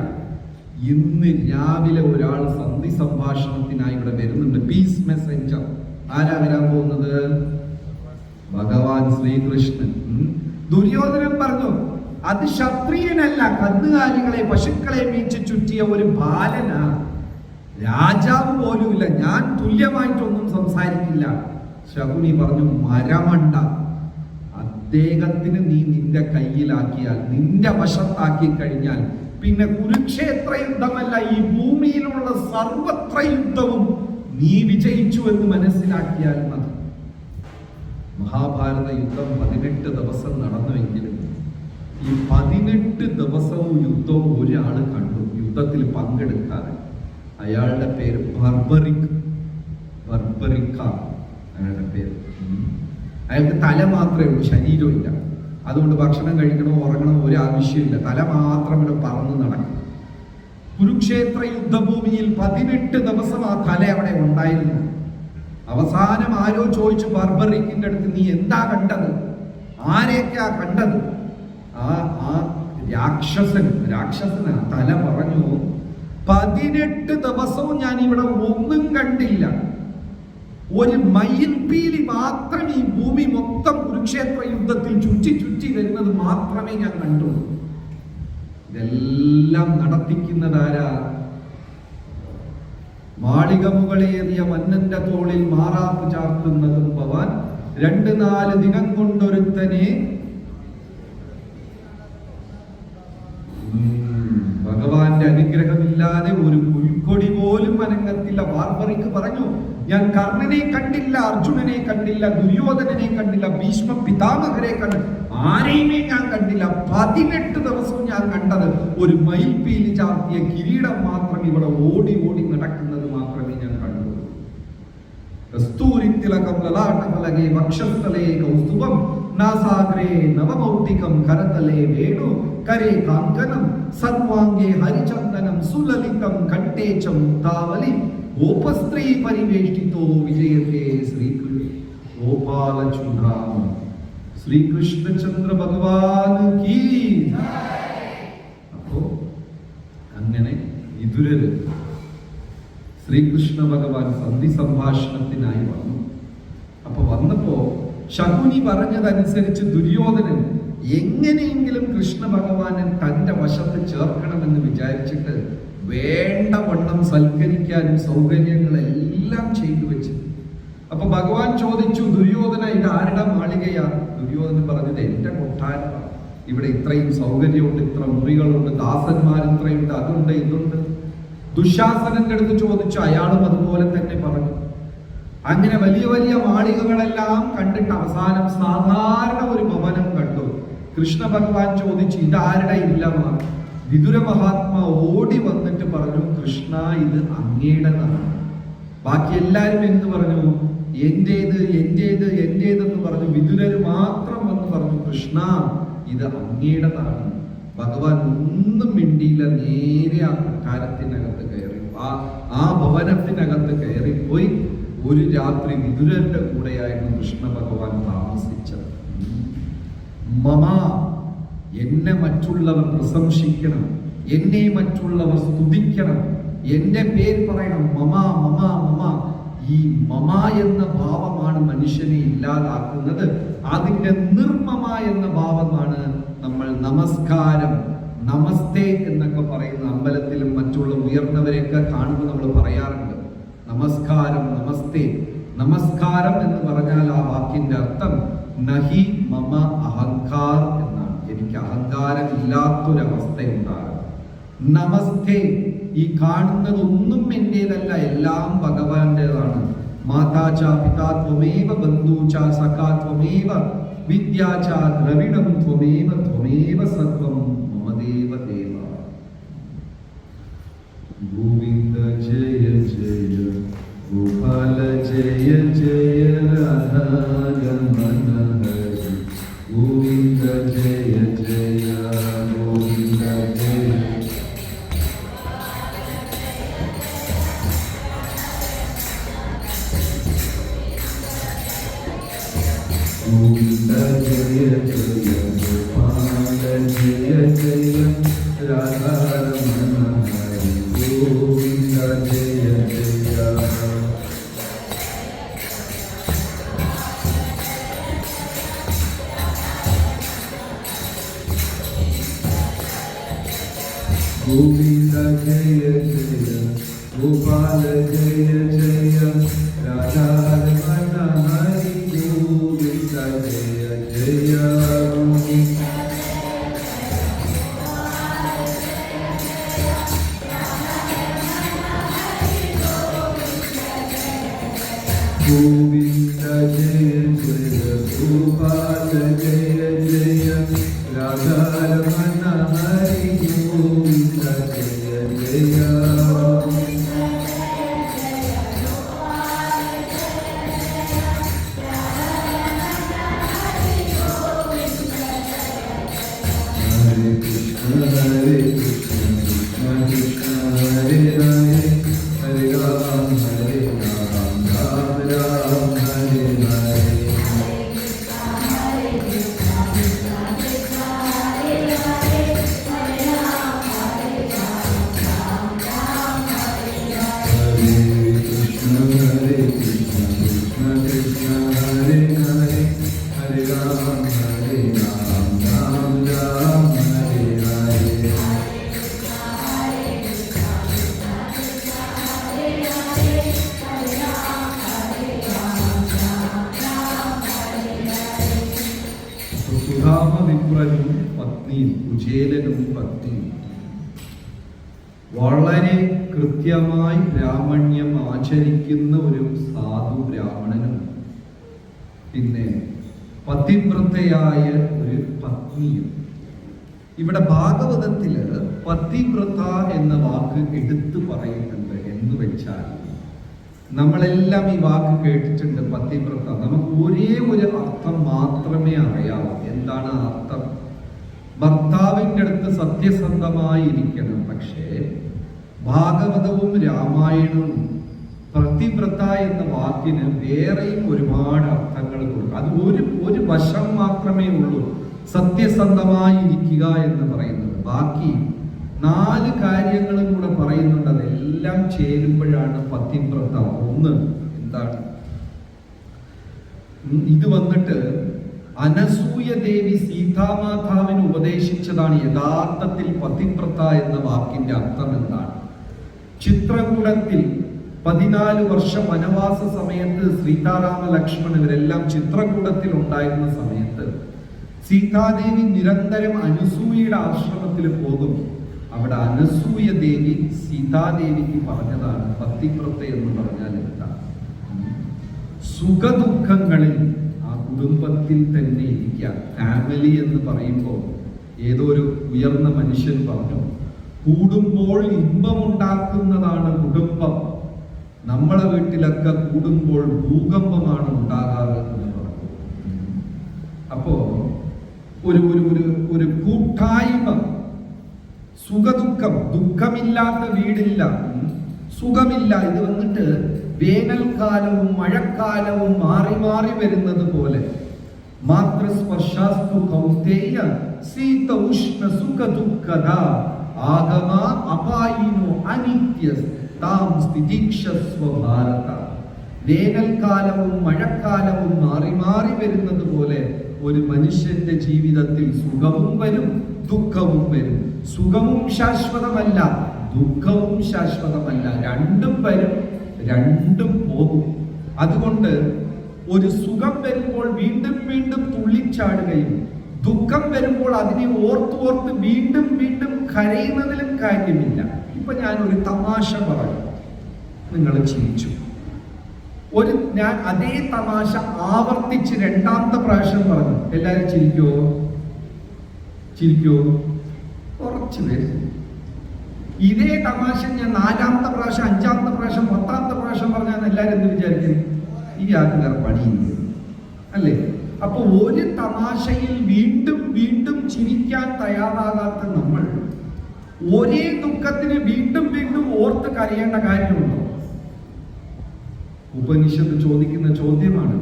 S1: ഇന്ന് രാവിലെ ഒരാൾ സന്ധി സംഭാഷണത്തിനായി ഇവിടെ വരുന്നുണ്ട്, പീസ് മെസ്സഞ്ചർ. ആരാ വരാൻ പോകുന്നത്? ഭഗവാൻ ശ്രീകൃഷ്ണൻ. ദുര്യോധനൻ പറഞ്ഞു, അത് ക്ഷത്രിയനല്ല, കന്നുകാലികളെ പശുക്കളെ മീച്ച് ചുറ്റിയ ഒരു ബാലനാ, രാജാവ് പോലുമില്ല, ഞാൻ തുല്യമായിട്ടൊന്നും സംസാരിക്കില്ല. ശകുനി പറഞ്ഞു, മരമണ്ട, അദ്ദേഹത്തിന് നീ നിന്റെ കയ്യിലാക്കിയാൽ, നിന്റെ വശത്താക്കി കഴിഞ്ഞാൽ പിന്നെ കുരുക്ഷേത്ര യുദ്ധമല്ല, ഈ ഭൂമിയിലുള്ള സർവത്ര യുദ്ധവും നീ വിജയിച്ചു എന്ന് മനസ്സിലാക്കിയാൽ മതി. മഹാഭാരത യുദ്ധം 18 ദിവസം നടന്നുവെങ്കിലും ഈ 18 ദിവസവും യുദ്ധവും ഒരാൾ കണ്ടു, യുദ്ധത്തിൽ പങ്കെടുക്കാതെ. അയാളുടെ പേര് ബർബറിക്, ബർബറിക്ക അയാളുടെ പേര്. അയാൾക്ക് തല മാത്രമേ ഉള്ളൂ, ശരീരമില്ല. അതുകൊണ്ട് ഭക്ഷണം കഴിക്കണോ ഉറങ്ങണോ ഒരു ആവശ്യമില്ല, തല മാത്രം ഇവിടെ പറന്ന് നടക്കും. കുരുക്ഷേത്ര യുദ്ധഭൂമിയിൽ 18 ദിവസം ആ തല അവിടെ ഉണ്ടായിരുന്നു. അവസാനം ആരോ ചോദിച്ചു ബർബറിക്കിന്റെ അടുത്ത്, നീ എന്താ കണ്ടത്? ആരെയൊക്കെയാ കണ്ടത്? ആ രാക്ഷസനാ തല പറഞ്ഞു, 18 ദിവസവും ഞാൻ ഇവിടെ ഒന്നും കണ്ടില്ല, ഒരു മയിൽപീലി മാത്രം ഈ ഭൂമി മൊത്തം കുരുക്ഷേത്ര യുദ്ധത്തിൽ ചുറ്റി ചുറ്റി വരുന്നത് മാത്രമേ ഞാൻ കണ്ടുള്ളൂ. ഇതെല്ലാം നടത്തിക്കുന്നതാരാ? മാളിക മുകളേറിയ മന്നന്റെ തോളിൽ മാറാപ്പ് ചാർത്തുന്നതും ഭവാൻ, 2-4 ദിനം കൊണ്ടൊരുത്തനെ. ഭഗവാന്റെ അനുഗ്രഹമില്ലാതെ ഒരു പുൽക്കൊടി പോലും അനങ്ങത്തില്ല. ബാർബറിക്ക് പറഞ്ഞു, ഞാൻ കർണനെ കണ്ടില്ല, അർജുനനെ കണ്ടില്ല, ദുര്യോധനനെ കണ്ടില്ല, ഭീഷ്മ പിതാമഹരെ കണ്ടില്ല, ആരെയുമേ ഞാൻ കണ്ടില്ല. 18 ദിവസവും ഞാൻ കണ്ടത് ഒരു മയിൽപീലി ചാർത്തിയ കിരീടം മാത്രം ഇവിടെ ഓടി ഓടി നടക്കുന്നത് മാത്രമേ ഞാൻ കണ്ടുള്ളൂ. കസ്തൂരിത്തിലകം ലലാടഫലകേ വക്ഷസ്ഥലേ കൗസ്തുഭം നാസാഗ്രേ നവമൗക്തികം കരതലേ വേണു കരേ കാങ്കനം സർവാംഗേ ഹരിചന്ദനം സുലലിതം കണ്ഠേ ച മുക്താവലി ഗോപസ്ത്രീ പരിവേഷ്ടിതോ വിജയത്തെ ശ്രീകൃഷ്ണ. ഗോപാല ചൂഡാമ ശ്രീകൃഷ്ണചന്ദ്ര ഭഗവാൻ കീ. അപ്പോ അങ്ങനെ വിതുരര് ശ്രീകൃഷ്ണ ഭഗവാൻ സന്ധി സംഭാഷണത്തിനായി വന്നു. അപ്പൊ വന്നപ്പോ ശകുനി പറഞ്ഞതനുസരിച്ച് ദുര്യോധനൻ എങ്ങനെയെങ്കിലും കൃഷ്ണ ഭഗവാനെ തന്റെ വശത്ത് ചേർക്കണമെന്ന് വിചാരിച്ചിട്ട് വേണ്ടവണ്ണം സൽക്കരിക്കാനും സൗകര്യങ്ങളെല്ലാം ചെയ്തു വെച്ചു. അപ്പൊ ഭഗവാൻ ചോദിച്ചു, ദുര്യോധന ഇത് ആരുടെ മാളികയാ? ദുര്യോധനൻ പറഞ്ഞത് എന്റെ കൊട്ടാരമാണ്. ഇവിടെ ഇത്രയും സൗകര്യമുണ്ട്, ഇത്ര മുറികളുണ്ട്, ദാസന്മാർ ഇത്രയുണ്ട്, അതുണ്ട്, ഇതുണ്ട്. ദുശാസനന്റെ അടുത്ത് ചോദിച്ചു, അയാളും അതുപോലെ തന്നെ പറഞ്ഞു. അങ്ങനെ വലിയ വലിയ മാളികകളെല്ലാം കണ്ടിട്ട് അവസാനം സാധാരണ ഒരു ഭവനം കണ്ടു. കൃഷ്ണ ഭഗവാൻ ചോദിച്ചു, ഇതാരുടെ ഇല്ലമാണ്? വിതുര മഹാത്മാ ഓടി വന്നിട്ട് പറഞ്ഞു, കൃഷ്ണ ഇത് അങ്ങയുടേതാണ്. ബാക്കി എല്ലാരും എന്ത് പറഞ്ഞു? എന്റേത് എന്റേത് എന്റേതെന്ന് പറഞ്ഞു. വിതുരര് മാത്രം വന്ന് പറഞ്ഞു, കൃഷ്ണ ഇത് അങ്ങയുടേതാണ്. ഭഗവാൻ ഒന്നും മിണ്ടിയില്ല, നേരെ ആ കൊട്ടാരത്തിനകത്ത് കയറി, ആ ഭവനത്തിനകത്ത് കയറിപ്പോയി. ഒരു രാത്രി വിതുരന്റെ കൂടെയായിരുന്നു കൃഷ്ണ ഭഗവാൻ താമസിച്ചത്. മമ, എന്നെ മറ്റുള്ളവർ പ്രശംസിക്കണം, എന്നെ മറ്റുള്ളവർ സ്തുതിക്കണം, എന്റെ പേര് പറയണം. മമ മമ മമ. ഈ മമ എന്ന ഭാവമാണ് മനുഷ്യനെ ഇല്ലാതാക്കുന്നത്. അതിന്റെ നിർമ്മമ എന്ന ഭാവമാണ് നമ്മൾ നമസ്കാരം, നമസ്തേ എന്നൊക്കെ പറയുന്ന അമ്പലത്തിലും മറ്റുള്ള ഉയർന്നവരെയൊക്കെ കാണുമ്പോൾ നമ്മൾ പറയാറുണ്ട് നമസ്കാരം, നമസ്തേ. നമസ്കാരം എന്ന് പറഞ്ഞാൽ ആ വാക്കിന്റെ അർത്ഥം നഹി മമ അഹങ്കാർ എന്നാണ്. എനിക്ക് അഹങ്കാരം ഇല്ലാത്തൊരവസ്ഥ ഉണ്ടാകും. നമസ്തേ, ഈ കാണുന്നതൊന്നും എന്റേതല്ല, എല്ലാം ഭഗവാന്റേതാണ്. മാതാച പിതാ ത്വമേവ ബന്ധൂച സഖാ ത്വമേവ വിദ്യാച ദ്രവിഡം ത്വമേവ ത്വമേവ സർവം മമദേവ ദേവ. ഗോവിന്ദ ജയ ജയ ഗോപാല ജയ ജയ രാധാരമണ ഹരി. ഗോവിന്ദ ജയ ജയ ഗോവിന്ദ ജയ. ഗോവിന്ദ ജയ ജയ ഗോപാല ജയ ജയ രാധാരമണ ഹരി. ഗോവിന്ദ ജയ ജയ. ഗോവിന്ദ ജയ ജയ ഗോപാല ജയ ജയ രാധാരമണ ഹരി. ഗോവിന്ദ ജയ ജയ. ഗോവിന്ദ ജയ ജയ ഗോപാല ജയ ജയ രാധാരമണ ഹരി. ഗോവിന്ദ ജയ ജയ. ഹരേ കൃഷ്ണ ഹരേ കൃഷ്ണ കൃഷ്ണ കൃഷ്ണ ഹരേ ഹരേ ഹരേ രാം ഹരേ രാം രാം രാം ഹരേ ഹരേ. സുധാമവിപ്രനും പത്നിയും കുചേലനും പത്നിയും വളരെ കൃത്യമായി ബ്രാഹ്മണ്യം ആചരിക്കുന്ന ഒരു സാധു ബ്രാഹ്മണനും പിന്നെ പതിവ്രതയായ ഒരു പത്നിയും. ഇവിടെ ഭാഗവതത്തില് പതിവ്രത എന്ന വാക്ക് എടുത്തു പറയുന്നുണ്ട്. എന്ന് വെച്ചാൽ നമ്മളെല്ലാം ഈ വാക്ക് കേട്ടിട്ടുണ്ട്, പതിവ്രത. നമുക്ക് ഒരേ ഒരു അർത്ഥം മാത്രമേ അറിയാവൂ. എന്താണ് ആ അർത്ഥം? ഭർത്താവിൻ്റെ അടുത്ത് സത്യസന്ധമായിരിക്കണം. പക്ഷേ ഭാഗവതവും രാമായണവും പതിവ്രത എന്ന വാക്കിന് വേറെയും ഒരുപാട് അർത്ഥങ്ങൾ കൊടുക്കും. അത് ഒരു വശം മാത്രമേ ഉള്ളൂ, സത്യസന്ധമായി ഇരിക്കുക എന്ന് പറയുന്നത്. ബാക്കി 4 കാര്യങ്ങളും കൂടെ പറയുന്നുണ്ട്. അതെല്ലാം ചേരുമ്പോഴാണ് പതിവ്രത. ഒന്ന് എന്താണ് ഇത് വന്നിട്ട് അനസൂയ ദേവി സീതാമാതാവിന് ഉപദേശിച്ചതാണ് യഥാർത്ഥത്തിൽ പതിവ്രത എന്ന വാക്കിന്റെ അർത്ഥം എന്താണ്. ചിത്രകൂടത്തിൽ 14 വർഷം വനവാസ സമയത്ത് സീതാരാമ ലക്ഷ്മണൻ ഇവരെല്ലാം ചിത്രകൂടത്തിൽ ഉണ്ടായിരുന്ന സമയത്ത് സീതാദേവി നിരന്തരം അനസൂയയുടെ ആശ്രമത്തിൽ പോകും. അവിടെ അനസൂയ ദേവി സീതാദേവിക്ക് പറഞ്ഞതാണ് പതിവ്രത എന്ന് പറഞ്ഞാൽ എന്താ. സുഖദുഃഖങ്ങളിൽ ആ കുടുംബത്തിൽ തന്നെ ഇരിക്കുക. ഫാമിലി എന്ന് പറയുമ്പോൾ ഏതോ ഒരു ഉയർന്ന മനുഷ്യൻ പറഞ്ഞു, കൂടുമ്പോൾ ഇമ്പമുണ്ടാക്കുന്നതാണ് കുടുംബം, നമ്മളെ വീട്ടിലൊക്കെ കൂടുമ്പോൾ ഭൂകമ്പമാണ് ഉണ്ടാകാറ് എന്ന് പറഞ്ഞു. അപ്പോ ഒരു ഒരു ഒരു ഒരു കൂട്ടായ്മ, സുഖദുഃഖം, ദുഃഖമില്ലാത്ത വീടില്ല, സുഖമില്ല. ഇത് വന്നിട്ട് വേനൽക്കാലവും മഴക്കാലവും മാറി മാറി വരുന്നത് പോലെ. മാതൃസ്പർശാസ്തു കൗന്ദേയ ശീത ഉഷ്ണ സുഖ ദുഃഖദ ആഗമ അപായിനോ അനിത്യ താം സ്ഥിതിക്ഷസ്വ ഭാരത. വേനൽക്കാലവും മഴക്കാലവും മാറി മാറി വരുന്നത് പോലെ ഒരു മനുഷ്യന്റെ ജീവിതത്തിൽ സുഖവും വരും ദുഃഖവും വരും. സുഖവും ശാശ്വതമല്ല, ദുഃഖവും ശാശ്വതമല്ല. രണ്ടും വരും, രണ്ടും പോകും. അതുകൊണ്ട് ഒരു സുഖം വരുമ്പോൾ വീണ്ടും വീണ്ടും തുള്ളിച്ചാടുകയും ദുഃഖം വരുമ്പോൾ അതിനെ ഓർത്ത് വീണ്ടും വീണ്ടും കരയുന്നതിലും കാര്യമില്ല. ഇപ്പൊ ഞാൻ ഒരു തമാശ പറഞ്ഞു, നിങ്ങൾ ചിരിച്ചു. ഞാൻ അതേ തമാശ ആവർത്തിച്ച് 2ാമത്തെ പ്രാവശ്യം പറഞ്ഞു. എല്ലാരും ചിരിക്കോ? കുറച്ച് പേര്. ഇതേ തമാശ ഞാൻ 4ാമത്തെ പ്രാവശ്യം 5ാമത്തെ പ്രാവശ്യം 10ാമത്തെ പ്രാവശ്യം പറഞ്ഞാൽ എല്ലാരും എന്ത് വിചാരിക്കും? ഈ ആൾക്ക് വേറെ പണിയില്ല അല്ലേ? അപ്പൊ ഒരു തമാശയിൽ വീണ്ടും വീണ്ടും ചിരിക്കാൻ തയ്യാറാകാത്ത നമ്മൾ ഒരേ ദുഃഖത്തിന് വീണ്ടും വീണ്ടും ഓർത്ത് കരയേണ്ട കാര്യമുണ്ടോ? ഉപനിഷത്ത് ചോദിക്കുന്ന ചോദ്യമാണ്.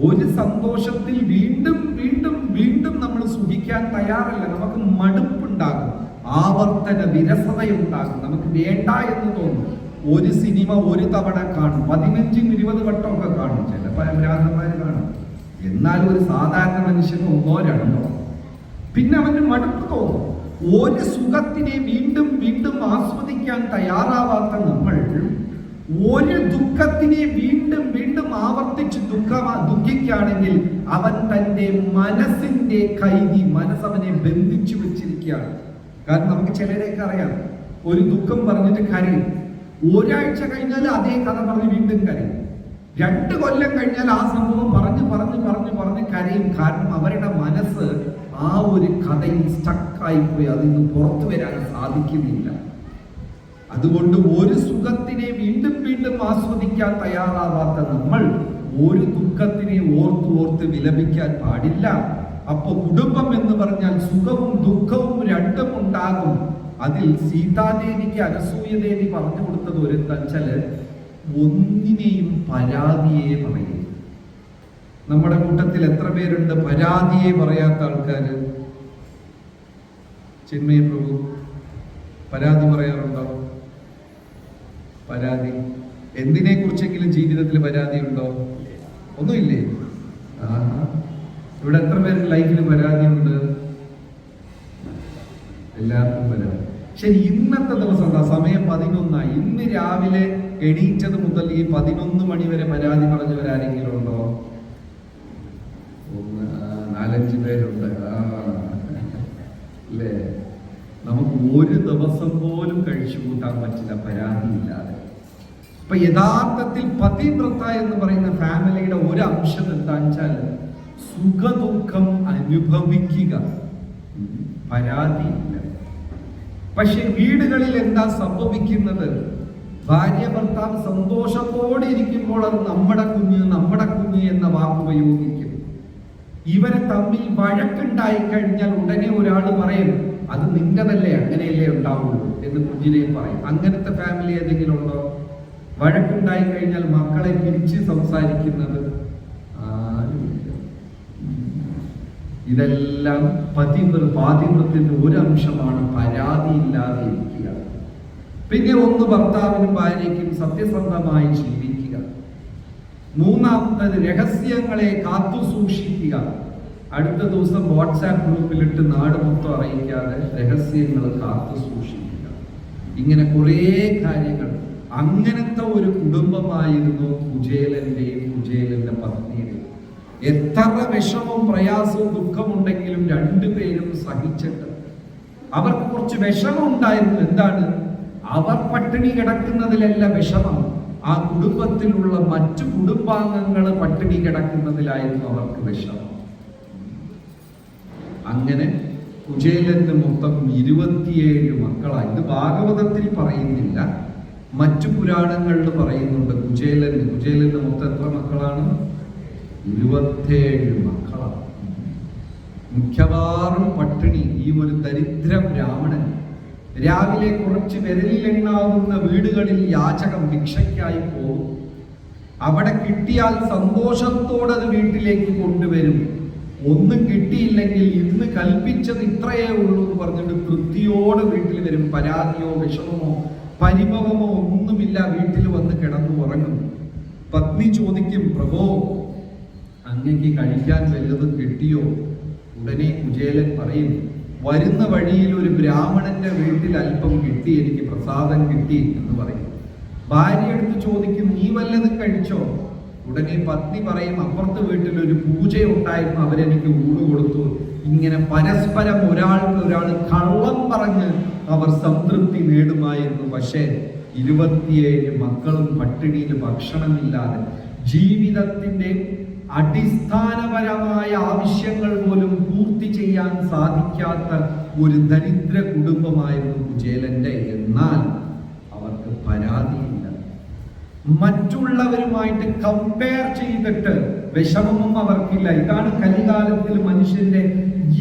S1: ഒരു സന്തോഷത്തിൽ വീണ്ടും വീണ്ടും വീണ്ടും നമ്മൾ സുഖിക്കാൻ തയ്യാറല്ല. നമുക്ക് മടുപ്പുണ്ടാകും, ആവർത്തന വിരസതയുണ്ടാകും, നമുക്ക് വേണ്ട എന്ന് തോന്നും. ഒരു സിനിമ ഒരു തവണ കാണും, 15-20 വട്ടമൊക്കെ കാണും, ചിലപ്പോൾ ഭ്രാന്തന്മാര് കാണും. എന്നാലും ഒരു സാധാരണ മനുഷ്യന് 1-2, പിന്നെ അവന് മടുപ്പ് തോന്നും. ഒരു സുഖത്തിനെ വീണ്ടും വീണ്ടും ആസ്വദിക്കാൻ തയ്യാറാവാത്ത നമ്മൾ ഒരു ദുഃഖത്തിനെ വീണ്ടും വീണ്ടും ആവർത്തിച്ച് ദുഃഖിക്കുകയാണെങ്കിൽ അവൻ തന്റെ മനസ്സിന്റെ കൈതി, മനസ്സവനെ ബന്ധിച്ചു വെച്ചിരിക്കുകയാണ്. കാരണം നമുക്ക് ചിലരെയൊക്കെ അറിയാം, ഒരു ദുഃഖം പറഞ്ഞിട്ട് കരയും, ഒരാഴ്ച കഴിഞ്ഞാൽ അതേ കഥ പറഞ്ഞ് വീണ്ടും കരയും, 2 കൊല്ലം കഴിഞ്ഞാൽ ആ സംഭവം പറഞ്ഞ് കരയും. കാരണം അവരുടെ മനസ്സ് ആ ഒരു കഥയിൽ സ്റ്റക്കായി പോയി, അതിൽ നിന്ന് പുറത്തു വരാൻ സാധിക്കുന്നില്ല. അതുകൊണ്ട് ഒരു സുഖത്തിനെ വീണ്ടും വീണ്ടും ആസ്വദിക്കാൻ തയ്യാറാവാത്ത നമ്മൾ ഒരു ദുഃഖത്തിനെ ഓർത്ത് വിലപിക്കാൻ പാടില്ല. അപ്പൊ കുടുംബം എന്ന് പറഞ്ഞാൽ സുഖവും ദുഃഖവും രണ്ടും ഉണ്ടാകും. അതിൽ സീതാദേവിക്ക് അനസൂയദേവി പറഞ്ഞു കൊടുത്തത് എന്താ വെച്ചാല്, ഒന്നിനെയും പരാതിയെ പറയും. നമ്മുടെ കൂട്ടത്തിൽ എത്ര പേരുണ്ട് പരാതിയെ പറയാത്ത ആൾക്കാര്? ചിന്മയ പ്രഭു, പരാതി പറയാറുണ്ടോ? പരാതി എന്തിനെ കുറിച്ചെങ്കിലും ജീവിതത്തിൽ പരാതി ഉണ്ടോ? ഒന്നുമില്ലേ? ഇവിടെ എത്ര പേർക്ക് ലൈഫിൽ പരാതിയുണ്ട്? എല്ലാവർക്കും പരാതി. ശരി, ഇന്നത്തെ ദിവസം എന്താ? സമയം 11. ഇന്ന് രാവിലെ എണീറ്റത് മുതൽ ഈ 11 മണി വരെ പരാതി പറഞ്ഞവരാരെങ്കിലും ഉണ്ടോ? 4-5 പേരുണ്ട് അല്ലേ? നമുക്ക് ഒരു ദിവസം പോലും കഴിച്ചു കൂട്ടാൻ പറ്റില്ല പരാതിയില്ലാതെ. അപ്പൊ യഥാർത്ഥത്തിൽ പതിവ്രത എന്ന് പറയുന്ന ഫാമിലിയുടെ ഒരു അംശം എന്താണെന്ന് വെച്ചാൽ സുഖദുഃഖം അനുഭവിക്കുക, പരാതിയില്ല. പക്ഷെ വീടുകളിൽ എന്താ സംഭവിക്കുന്നത്? ഭാര്യ ഭർത്താവ് സന്തോഷത്തോടെ ഇരിക്കുമ്പോൾ അത് നമ്മുടെ കുഞ്ഞ് എന്ന വാക്ക് ഉപയോഗിക്കും. ഇവരെ തമ്മിൽ വഴക്കുണ്ടായി കഴിഞ്ഞാൽ ഉടനെ ഒരാൾ പറയും, അത് നിന്റെതല്ലേ, അങ്ങനെയല്ലേ ഉണ്ടാവുള്ളൂ എന്ന് കുഞ്ഞിനെ പറയും. അങ്ങനത്തെ ഫാമിലി ഏതെങ്കിലും ഉണ്ടോ? വഴക്കുണ്ടായി കഴിഞ്ഞാൽ മക്കളെ പിരിച്ച് സംസാരിക്കുന്നത് ആരുമില്ല. ഇതെല്ലാം പാതിവ്രത്യത്തിന്റെ ഒരു അംശമാണ് പരാതിയില്ലാതെ ഇരിക്കുക. പിന്നെ ഒന്ന്, ഭർത്താവിനും ഭാര്യയ്ക്കും സത്യസന്ധമായി ജീവിക്കുക. മൂന്നാമത്തത് രഹസ്യങ്ങളെ കാത്തു സൂക്ഷിക്കുക. അടുത്ത ദിവസം വാട്സാപ്പ് ഗ്രൂപ്പിലിട്ട് നാട് മൊത്തം അറിയിക്കാതെ രഹസ്യങ്ങൾ കാത്തു സൂക്ഷിക്കുക. ഇങ്ങനെ കുറേ കാര്യങ്ങൾ. അങ്ങനത്തെ ഒരു കുടുംബമായിരുന്നു കുചേലന്റെയും കുചേലന്റെ പത്നിയുടെയും. എത്ര വിഷമവും പ്രയാസവും ദുഃഖമുണ്ടെങ്കിലും രണ്ടുപേരും സഹിച്ചിട്ട്. അവർക്ക് കുറച്ച് വിഷമം ഉണ്ടായിരുന്നു. എന്താണ്? അവർ പട്ടിണി കിടക്കുന്നതിലല്ല വിഷമം, ആ കുടുംബത്തിലുള്ള മറ്റു കുടുംബാംഗങ്ങൾ പട്ടിണി കിടക്കുന്നതിലായിരുന്നു അവർക്ക് വിഷമം. അങ്ങനെ കുചേലന് മൊത്തം 27 മക്കളായി. ഇത് ഭാഗവതത്തിൽ പറയുന്നില്ല, മറ്റു പുരാണങ്ങളിൽ പറയുന്നുണ്ട്. കുചേലന് മൊത്തം എത്ര മക്കളാണ്? 27 മക്കളാണ്. മിക്കവാറും പട്ടിണി. ഈ ഒരു ദരിദ്ര ബ്രാഹ്മണൻ രാവിലെ കുറച്ച് വിരലിലെണ്ണാവുന്ന വീടുകളിൽ യാചകം ഭിക്ഷയ്ക്കായി പോകും. അവിടെ കിട്ടിയാൽ സന്തോഷത്തോടെ അത് വീട്ടിലേക്ക് കൊണ്ടുവരും. ഒന്നും കിട്ടിയില്ലെങ്കിൽ ഇന്ന് കൽപ്പിച്ചത് ഇത്രയേ ഉള്ളൂ എന്ന് പറഞ്ഞിട്ട് തൃപ്തിയോടെ വീട്ടിൽ വരും. പരാതിയോ വിഷമമോ പരിഭവമോ ഒന്നുമില്ല, വീട്ടിൽ വന്ന് കിടന്നു ഉറങ്ങും. പത്നി ചോദിക്കും, പ്രഭോ അങ്ങക്ക് കഴിക്കാൻ വല്ലതും കിട്ടിയോ? ഉടനെ കുചേലൻ പറയും, വരുന്ന വഴിയിൽ ഒരു ബ്രാഹ്മണന്റെ വീട്ടിൽ അല്പം കിട്ടി, എനിക്ക് പ്രസാദം കിട്ടി എന്ന് പറയും. ഭാര്യ എടുത്ത് ചോദിക്കും, നീ വല്ലതും കഴിച്ചോ? ഉടനെ പത്നി പറയും, അപ്പുറത്തെ വീട്ടിൽ ഒരു പൂജ ഉണ്ടായിരുന്നു, അവരെനിക്ക് ഊണ് കൊടുത്തു. ഇങ്ങനെ പരസ്പരം ഒരാൾക്ക് ഒരാൾ കള്ളം പറഞ്ഞ് അവർ സംതൃപ്തി നേടുമായിരുന്നു. പക്ഷേ 27 മക്കളും പട്ടിണിയിൽ ഭക്ഷണമില്ലാതെ ജീവിതത്തിന്റെ അടിസ്ഥാനപരമായ ആവശ്യങ്ങൾ പോലും പൂർത്തി ചെയ്യാൻ സാധിക്കാത്ത ഒരു ദരിദ്ര കുടുംബമായിരുന്നു കുചേലന്റെ. എന്നാൽ അവർക്ക് പരാതിയില്ല. മറ്റുള്ളവരുമായിട്ട് കമ്പയർ ചെയ്തിട്ട് വിഷമവും അവർക്കില്ല. ഇതാണ് കലികാലത്തിൽ മനുഷ്യന്റെ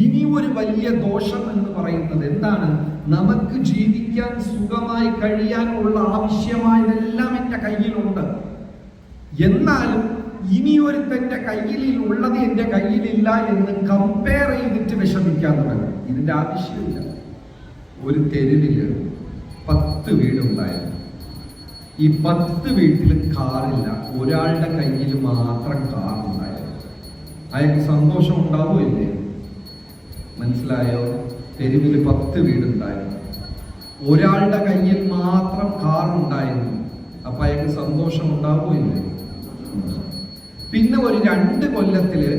S1: ഇനി ഒരു വലിയ ദോഷം എന്ന് പറയുന്നത്. എന്താണ്? നമുക്ക് ജീവിക്കാൻ സുഖമായി കഴിയാനുള്ള ആവശ്യമായതെല്ലാം എൻ്റെ കയ്യിലുണ്ട്, എന്നാലും ഇനിയൊരുത്തന്റെ കയ്യിൽ ഉള്ളത് എൻ്റെ കയ്യിലില്ല എന്ന് കമ്പയർ ചെയ്തിട്ട് വിഷമിക്കാൻ തുടങ്ങും. ഇതിന്റെ ആവശ്യമില്ല. ഒരു തെരുവില് 10 വീടുണ്ടായിരുന്നു. ഈ 10 വീട്ടിലും കാറില്ല, ഒരാളുടെ കയ്യിൽ മാത്രം കാറുണ്ടായിരുന്നു. അയാൾക്ക് സന്തോഷം ഉണ്ടാവോ ഇല്ലേ? മനസ്സിലായോ? തെരുവിൽ 10 വീടുണ്ടായിരുന്നു, ഒരാളുടെ കയ്യിൽ മാത്രം കാറുണ്ടായിരുന്നു. അപ്പൊ അയാൾക്ക് സന്തോഷം ഉണ്ടാവോ ഇല്ലേ? പിന്നെ ഒരു 2 കൊല്ലത്തില്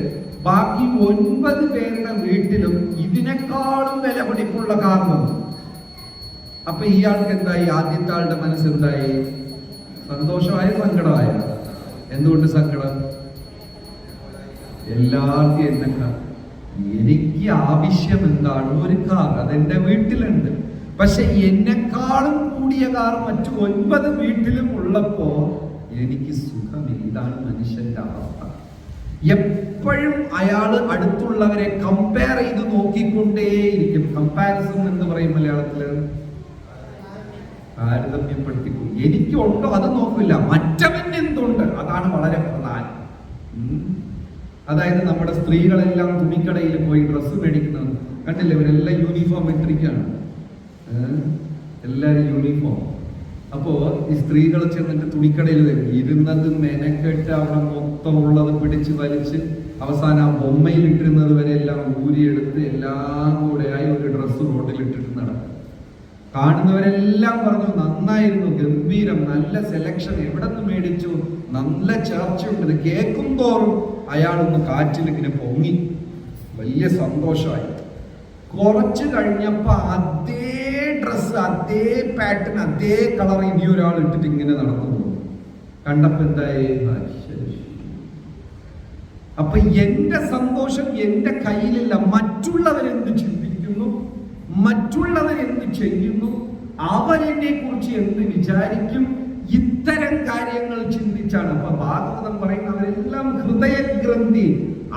S1: ബാക്കി 9 പേരുടെ വീട്ടിലും ഇതിനേക്കാളും വില പിടിപ്പുള്ള കാർ വന്നു. അപ്പൊ ഇയാൾക്ക് എന്തായി? ആദ്യത്തെ ആളുടെ മനസ്സെന്തായി? സന്തോഷമായ സങ്കടമായ? എന്തുകൊണ്ട് സങ്കടം? എല്ലാവർക്കും എന്നെ എനിക്ക് ആവശ്യം എന്താണ്? ഒരു കാർ, അതെന്റെ വീട്ടിലുണ്ട്. പക്ഷെ എന്നെക്കാളും കൂടിയ കാർ മറ്റു 9 വീട്ടിലും ഉള്ളപ്പോ എനിക്ക് സുഖമില്ല. ഇതാണ് മനുഷ്യന്റെ അവസ്ഥ. എപ്പോഴും അയാള് അടുത്തുള്ളവരെ കമ്പയർ ചെയ്ത് നോക്കിക്കൊണ്ടേയിരിക്കും. കമ്പാരിസൺ എന്ന് പറയും മലയാളത്തില്, താരതമ്യപ്പെടുത്തിക്കും. എനിക്കുണ്ടോ അത് നോക്കില്ല, മറ്റവൻ എന്തുണ്ട് അതാണ് വളരെ പ്രധാനം. അതായത് നമ്മുടെ സ്ത്രീകളെല്ലാം തുണിക്കടയിൽ പോയി ഡ്രസ്സ് മേടിക്കുന്നത് കണ്ടില്ലേ? ഇവരെല്ലാം യൂണിഫോം ഇട്ടിരിക്കുകയാണ്, എല്ലാവരും യൂണിഫോം. അപ്പോ ഈ സ്ത്രീകൾ ചെന്നിട്ട് തുണിക്കടയിൽ ഇരുന്നത് മെനക്കെട്ട് അവിടെ മൊത്തം ഉള്ളത് പിടിച്ച് വലിച്ച് അവസാനം ആ ബൊമ്മയിൽ ഇട്ടിരുന്നത് വരെ എല്ലാം ഊരിയെടുത്ത് എല്ലാം കൂടെയായി ഒരു ഡ്രസ്സ് റോഡിൽ ഇട്ടിട്ട് നടക്കും. കാണുന്നവരെല്ലാം പറഞ്ഞു, നന്നായിരുന്നു, ഗംഭീരം, നല്ല സെലക്ഷൻ, എവിടെ നിന്ന് മേടിച്ചു, നല്ല ചർച്ചയുണ്ട്. കേൾക്കും തോറും അയാളൊന്ന് കാറ്റിൽ ഇങ്ങനെ പൊങ്ങി, വലിയ സന്തോഷമായി. കുറച്ച് കഴിഞ്ഞപ്പോ അതേ ഡ്രസ്സ്, അതേ പാറ്റേൺ, അതേ കളർ ഇനി ഒരാൾ ഇട്ടിട്ട് ഇങ്ങനെ നടന്നു പോകും. കണ്ടപ്പോ എന്തായി? അപ്പൊ എന്റെ സന്തോഷം എന്റെ കയ്യിലില്ല. മറ്റുള്ളവരെന്ത് ചിന്തിക്കുന്നു, മറ്റുള്ളവരെന്ത് ചെയ്യുന്നു, അവരെന്നെ കുറിച്ച് എന്ത് വിചാരിക്കും, ഇത്തരം കാര്യങ്ങൾ ചിന്തിച്ചാണ്. അപ്പൊ ഭാഗവതം പറയുന്ന അവരെല്ലാം ഹൃദയഗ്രന്ഥി,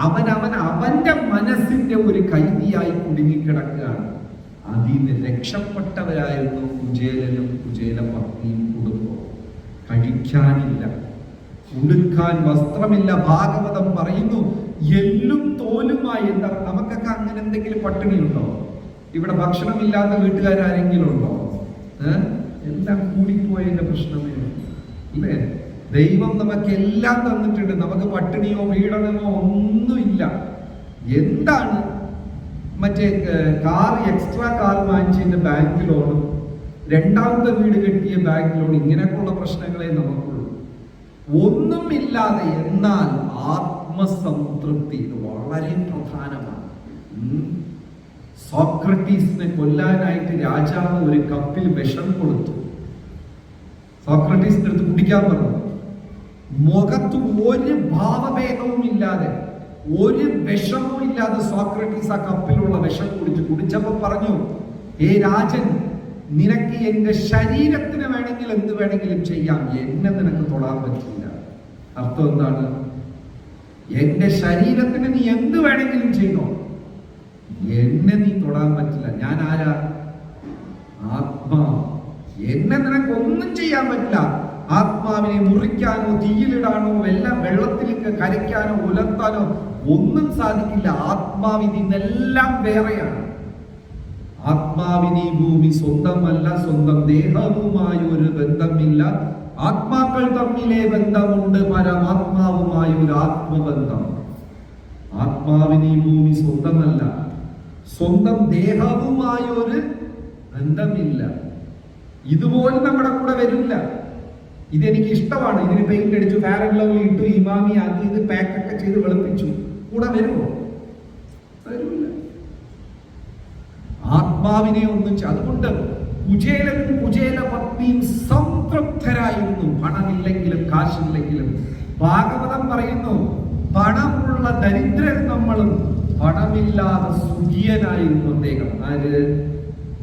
S1: അവന്റെ മനസ്സിന്റെ ഒരു കൈദിയായി കുടുങ്ങിക്കിടക്കുകയാണ്. അതിന് രക്ഷപ്പെട്ടവരായിരുന്നു കുചേലനും കുചേല പത്നിയും കുടുംബവും. കഴിക്കാനില്ല, ഉടുക്കാൻ വസ്ത്രമില്ല. ഭാഗവതം പറയുന്നു എല്ലും തോലുമായി. എന്താ, നമുക്കൊക്കെ അങ്ങനെ എന്തെങ്കിലും പട്ടിണിയുണ്ടോ? ഇവിടെ ഭക്ഷണമില്ലാത്ത വീട്ടുകാരെങ്കിലും ഉണ്ടോ? എല്ലാം കൂടിപ്പോയതിന്റെ പ്രശ്നമേ അല്ലേ? ദൈവം നമുക്ക് എല്ലാം തന്നിട്ടുണ്ട്. നമുക്ക് പട്ടിണിയോ പീഡനമോ ഒന്നുമില്ല. എന്താണ് മറ്റേ എക്സ്ട്രാ കാർ വാങ്ങിച്ചതിന്റെ ബാങ്ക് ലോണും രണ്ടാമത്തെ വീട് കെട്ടിയ ബാങ്ക് ലോൺ, ഇങ്ങനെയൊക്കെയുള്ള പ്രശ്നങ്ങളെ നമുക്കുള്ളൂ. ഒന്നുമില്ലാതെ എന്നാൽ ആത്മസംതൃപ്തി വളരെ പ്രധാനമാണ്. സോക്രട്ടീസിനെ കൊല്ലാനായിട്ട് രാജാവ് ഒരു കപ്പിൽ വിഷം കൊടുത്തു. സോക്രട്ടീസിന്റെ അടുത്ത് കുടിക്കാൻ പറഞ്ഞു. മുഖത്ത് ഒരു ഭാവഭേദവും ഇല്ലാതെ, ഒരു വിഷമവും ഇല്ലാതെ സോക്രട്ടീസ് ആ കപ്പിലുള്ള വിഷം കുടിച്ചപ്പോ പറഞ്ഞു, ഏ രാജൻ, നിനക്ക് എന്റെ ശരീരത്തിന് വേണമെങ്കിൽ എന്ത് വേണമെങ്കിലും ചെയ്യാം, എന്നെ നിനക്ക് തൊടാൻ പറ്റില്ല. അർത്ഥം എന്താണ്? എന്റെ ശരീരത്തിന് നീ എന്ത് വേണമെങ്കിലും ചെയ്തോ, എന്നെ നീ തൊടാൻ പറ്റില്ല. ഞാൻ ആരാ? ആത്മാവ്. എന്നെ നിനക്ക് ഒന്നും ചെയ്യാൻ പറ്റില്ല. ആത്മാവിനെ മുറിക്കാനോ തീയിലിടാനോ എല്ലാം വെള്ളത്തിലേക്ക് കരയ്ക്കാനോ ഉലർത്താനോ ഒന്നും സാധിക്കില്ല. ആത്മാവിൽ നിന്നെല്ലാം വേറെയാണ്. ആത്മാവിന് ഈ ഭൂമി സ്വന്തമല്ല, സ്വന്തം ദേഹവുമായി ഒരു ബന്ധമില്ല. ആത്മാക്കൾ തമ്മിലെ ബന്ധമുണ്ട്, പരമാത്മാവുമായി ഒരു ആത്മബന്ധം. ആത്മാവിന് ഈ ഭൂമി സ്വന്തമല്ല, സ്വന്തം ദേഹവുമായി ഒരു ബന്ധമില്ല. ഇതുപോലും നമ്മുടെ കൂടെ വരില്ല. ഇതെനിക്ക് ഇഷ്ടമാണ്, ഇതിന് പെയിന്റ് അടിച്ചു, ഫെയർ ആൻഡ് ലവ്ലി ഇട്ടു, ഇമാമി അത് ഇത് പാക്കൊക്കെ ചെയ്ത് വെളുപ്പിച്ചു, കൂടെ വരുമോ? വരില്ല. ആത്മാവിനെ ഒന്നും. അതുകൊണ്ട് കുചേലനും കുചേല പത്നിയും സംതൃപ്തരായിരുന്നു, പണമില്ലെങ്കിലും കാശില്ലെങ്കിലും. ഭാഗവതം പറയുന്നു, പണമുള്ള ദരിദ്രൻ നമ്മളും, പണമില്ലാതെ സുഖിയനായിരുന്നു അദ്ദേഹം. ആര്?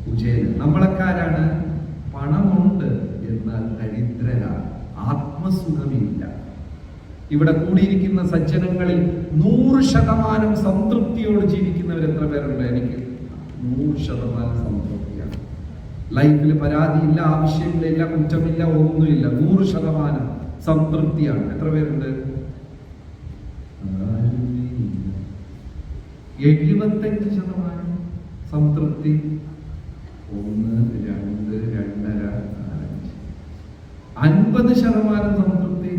S1: കുചേലൻ. നമ്മളൊക്കാരാണ്? പണമുണ്ട് എന്നാൽ ദരിദ്രരാണ്, ആത്മസുഖമില്ല. ഇവിടെ കൂടിയിരിക്കുന്ന സജ്ജനങ്ങളിൽ 100% സംതൃപ്തിയോട് ജീവിക്കുന്നവർ എത്ര പേരുണ്ട്? എനിക്ക് 100% സംതൃപ്തിയാണ്. ലൈഫിൽ പരാതിയില്ല, ആവശ്യമില്ല, കുറ്റമില്ല, ഒന്നുമില്ല. 100% സംതൃപ്തിയാണ്. എത്ര പേരുണ്ട്? 75% സംതൃപ്തി. 1, 2, 2.5, 50% സംതൃപ്തി.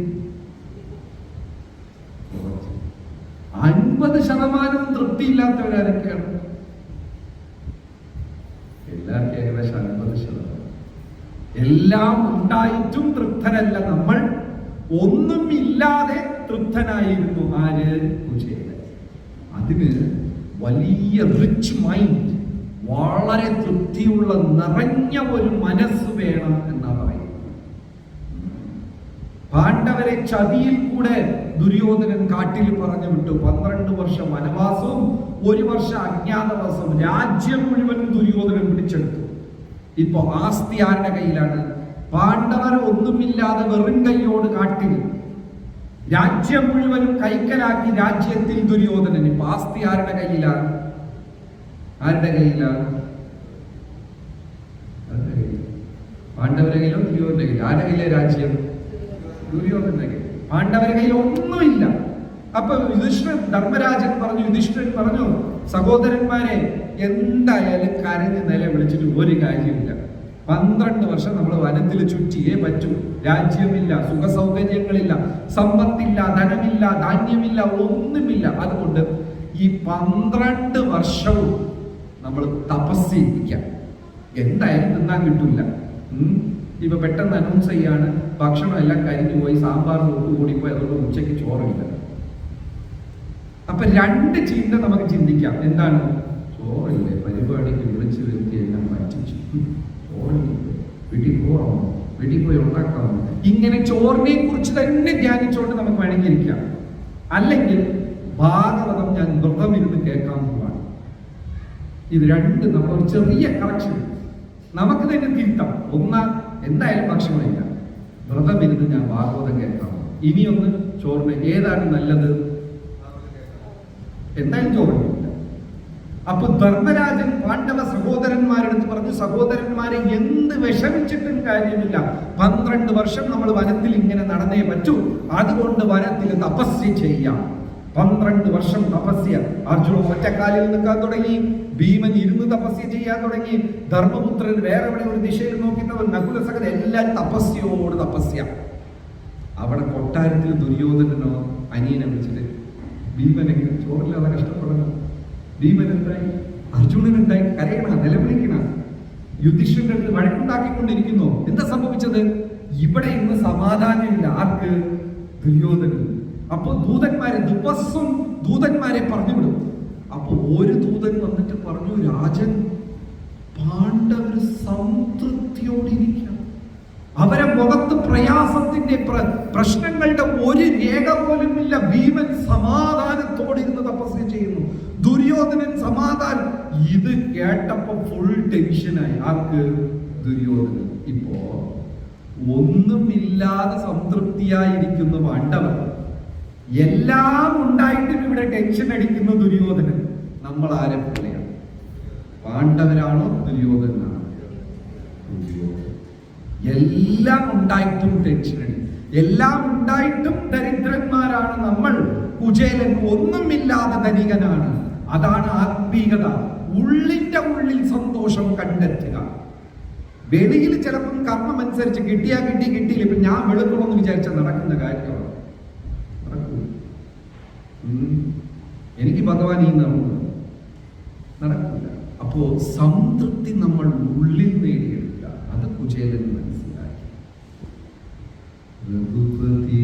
S1: 50% തൃപ്തി ഇല്ലാത്തവരാരൊക്കെയാണ്? എല്ലാവർക്കും ഏകദേശം 50%. എല്ലാം ഉണ്ടായിട്ടും തൃപ്തരല്ല നമ്മൾ. ഒന്നും ഇല്ലാതെ തൃപ്തനായിരുന്നു. ആര്? കുചേലൻ. അതിന് വലിയ റിച്ച് മൈൻഡ്, വളരെ തൃപ്തിയുള്ള നിറഞ്ഞ ഒരു മനസ്സ് വേണം എന്നാ പറയുന്നത്. പാണ്ഡവരെ ചതിയിൽ കൂടെ ദുര്യോധനൻ കാട്ടിൽ പറഞ്ഞു വിട്ടു. 12 വർഷം വനവാസവും 1 വർഷം അജ്ഞാതവാസവും. രാജ്യം മുഴുവനും ദുര്യോധനൻ പിടിച്ചെടുത്തു. ഇപ്പൊ ആസ്തി ആരുടെ കയ്യിലാണ്? പാണ്ഡവർ ഒന്നുമില്ലാതെ വെറും കൈയോട് കാട്ടിൽ രാജ്യം മുഴുവനും കൈക്കലാക്കി. രാജ്യത്തിൽ ദുര്യോധനൻ. ഇപ്പൊ ആസ്തി ആരുടെ കയ്യിലാണ്? ആരുടെ കയ്യിലാണ്? പാണ്ഡവരുടെ കയ്യിലോ ദുര്യോധന്റെ കയ്യിൽ? ആരുടെ കയ്യിലെ രാജ്യം? ദുര്യോധന്റെ കയ്യിൽ. പാണ്ഡവരുടെ കയ്യിൽ ഒന്നുമില്ല. അപ്പൊ ധർമ്മരാജൻ പറഞ്ഞു, യുധിഷ്ഠിരൻ പറഞ്ഞു, സഹോദരന്മാരെ, എന്തായാലും കരഞ്ഞ് നില വിളിച്ചിട്ട് ഒരു കാര്യമില്ല. 12 വർഷം നമ്മൾ വനത്തിൽ ചുറ്റിയേ പറ്റൂ. രാജ്യമില്ല, സുഖ സൗകര്യങ്ങളില്ല, സമ്പത്തില്ല, ധനമില്ല, ധാന്യമില്ല, ഒന്നുമില്ല. അതുകൊണ്ട് ഈ 12 വർഷവും നമ്മൾ തപസ്സിരിക്കാം. എന്തായാലും തിന്നാൻ കിട്ടില്ല. ഇപ്പൊ പെട്ടെന്ന് അനൗൺസ് ചെയ്യാണ്, ഭക്ഷണം എല്ലാം കരിഞ്ഞു പോയി, സാമ്പാർ കൂടിപ്പോയി, അതുകൊണ്ട് ഉച്ചയ്ക്ക് ചോറില്ല. അപ്പൊ 2 ചിന്ത നമുക്ക് ചിന്തിക്കാം. എന്താണ്? ചോറില്ലേ, പരിപാടിക്ക് വിളിച്ചു വരുത്തി എല്ലാം പറ്റിച്ചു, ചോറില്ല, വീട്ടിൽ പോകാമോ, വീട്ടിൽ പോയി ഉണ്ടാക്കാമോ? ഇങ്ങനെ ചോറിനെ കുറിച്ച് തന്നെ ധ്യാനിച്ചുകൊണ്ട് നമുക്ക് വേണമെങ്കിൽ ഇരിക്കാം. അല്ലെങ്കിൽ ഭാഗവതം ഞാൻ വ്രതം ഇരുന്ന് കേൾക്കാൻ പോവാണ്. ഇത് 2 നമ്മൾ ചെറിയ കറക്ഷൻ നമുക്ക് തന്നെ തിരുത്താം. എന്തായാലും ഭക്ഷണമില്ല, വ്രതം ഇരുന്ന് ഞാൻ ഭാഗവതം കേൾക്കാം. ഇനിയൊന്ന് ചോറിന് ഏതാണ് നല്ലത്? എന്തായാലും ചോറില്ല. അപ്പൊ ധർമ്മരാജൻ പാണ്ഡവ സഹോദരന്മാരെടുത്ത് പറഞ്ഞു, പറഞ്ഞു, സഹോദരന്മാരെ, എന്ത് വിഷമിച്ചിട്ടും കാര്യമില്ല, 12 വർഷം നമ്മൾ വനത്തിൽ ഇങ്ങനെ നടന്നേ പറ്റൂ, അതുകൊണ്ട് വനത്തിൽ തപസ്യ ചെയ്യാം. 12 വർഷം തപസ്യ. അർജുനൻ ഒറ്റക്കാലിൽ നിൽക്കാൻ തുടങ്ങി, ഭീമൻ ഇരുന്ന് തപസ്യ ചെയ്യാൻ തുടങ്ങി, ധർമ്മപുത്രൻ വേറെ എവിടെ ഒരു ദിശയിൽ നോക്കുന്നവൻ, നകുല സഹത എല്ലാം തപസ്യയോട് തപസ്യ. അവിടെ കൊട്ടാരത്തിൽ ദുര്യോധനനോ അനിയനെ വിളിച്ചിട്ട് ഭീമനെ ചോറില്ലാതെ കഷ്ടപ്പെടണം. ഭീമൻ എന്തായി? അർജുനൻ എന്തായി? കരയണ, നിലവിളിക്കണ, യുധിഷ്ഠിരന്റെ അടുത്ത് വഴക്കുണ്ടാക്കിക്കൊണ്ടിരിക്കുന്നു. എന്താ സംഭവിച്ചത്? ഇവിടെ ഇന്ന് സമാധാനമില്ല. ആർക്ക്? ദുര്യോധനൻ. അപ്പൊ ദൂതന്മാരെ ദിവസം ദൂതന്മാരെ പറഞ്ഞുവിടും. അപ്പൊ ഒരു ദൂതൻ വന്നിട്ട് പറഞ്ഞു, രാജൻ, പാണ്ഡവർ സംതൃപ്തിയോടിരിക്കണം, അവരെ മുഖത്ത് പ്രയാസത്തിന്റെ പ്രശ്നങ്ങളുടെ ഒരു രേഖ പോലും ഇല്ല. ഭീമൻ സമാധാനത്തോടിരുന്ന് തപസ്യ ചെയ്യുന്നു, ദുര്യോധനൻ സമാധാനം. ഇത് കേട്ടപ്പോ ഫുൾ ടെൻഷനായി. ആർക്ക്? ദുര്യോധനൻ. ഇപ്പോ ഒന്നുമില്ലാതെ സംതൃപ്തിയായിരിക്കുന്ന പാണ്ഡവർ, എല്ലാം ഉണ്ടായിട്ടും ഇവിടെ ടെൻഷൻ അടിക്കുന്ന ദുര്യോധനൻ. നമ്മൾ ആരെ പോലെയാണ്? പാണ്ഡവരാണോ ദുര്യോധനാണോ? എല്ലാം ഉണ്ടായിട്ടും ടെൻഷൻ അടി, എല്ലാം ഉണ്ടായിട്ടും ദരിദ്രന്മാരാണ് നമ്മൾ. കുചേലൻ ഒന്നുമില്ലാതെ ധനികനാണ്. അതാണ് ആത്മീയത. ഉള്ളിന്റെ ഉള്ളിൽ സന്തോഷം കണ്ടെത്തുക. വെളിയിൽ ചിലപ്പം കർമ്മം അനുസരിച്ച് കിട്ടിയാ കിട്ടി, കിട്ടിയില്ല. ഇപ്പൊ ഞാൻ വെളുക്കണമെന്ന് വിചാരിച്ചാൽ നടക്കുന്ന കാര്യമാണ്. എനിക്ക് ഭഗവാൻ ഈ നടക്കില്ല. അപ്പോ സംതൃപ്തി നമ്മൾ ഉള്ളിൽ നേടിയെടുക്കുക. അത് കുചേലൻ മനസ്സിലാക്കി. രഘുപതി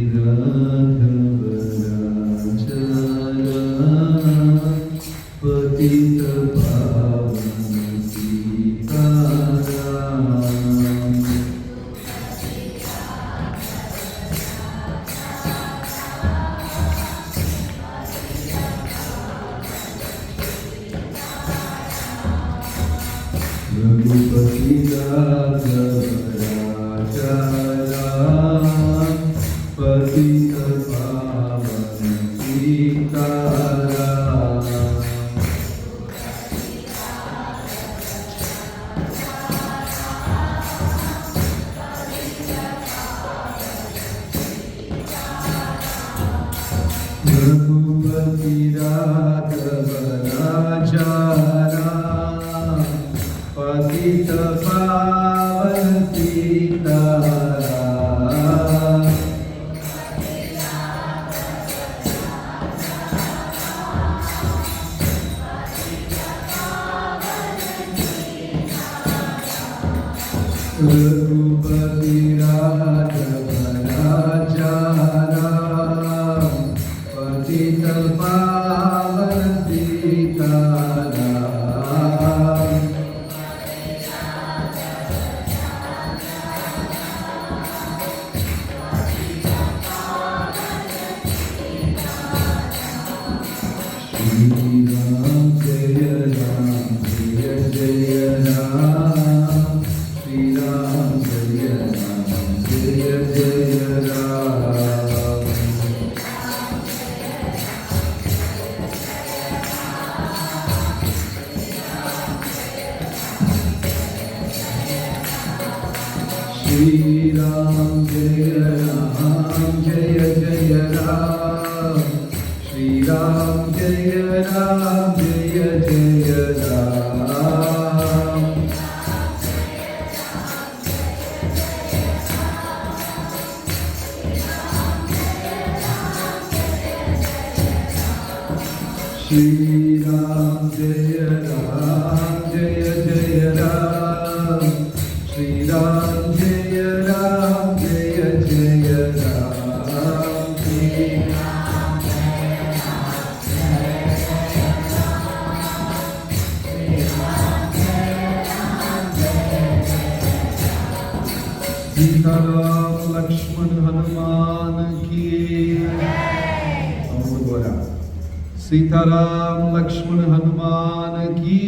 S1: सीताराम लक्ष्मण हनुमान की.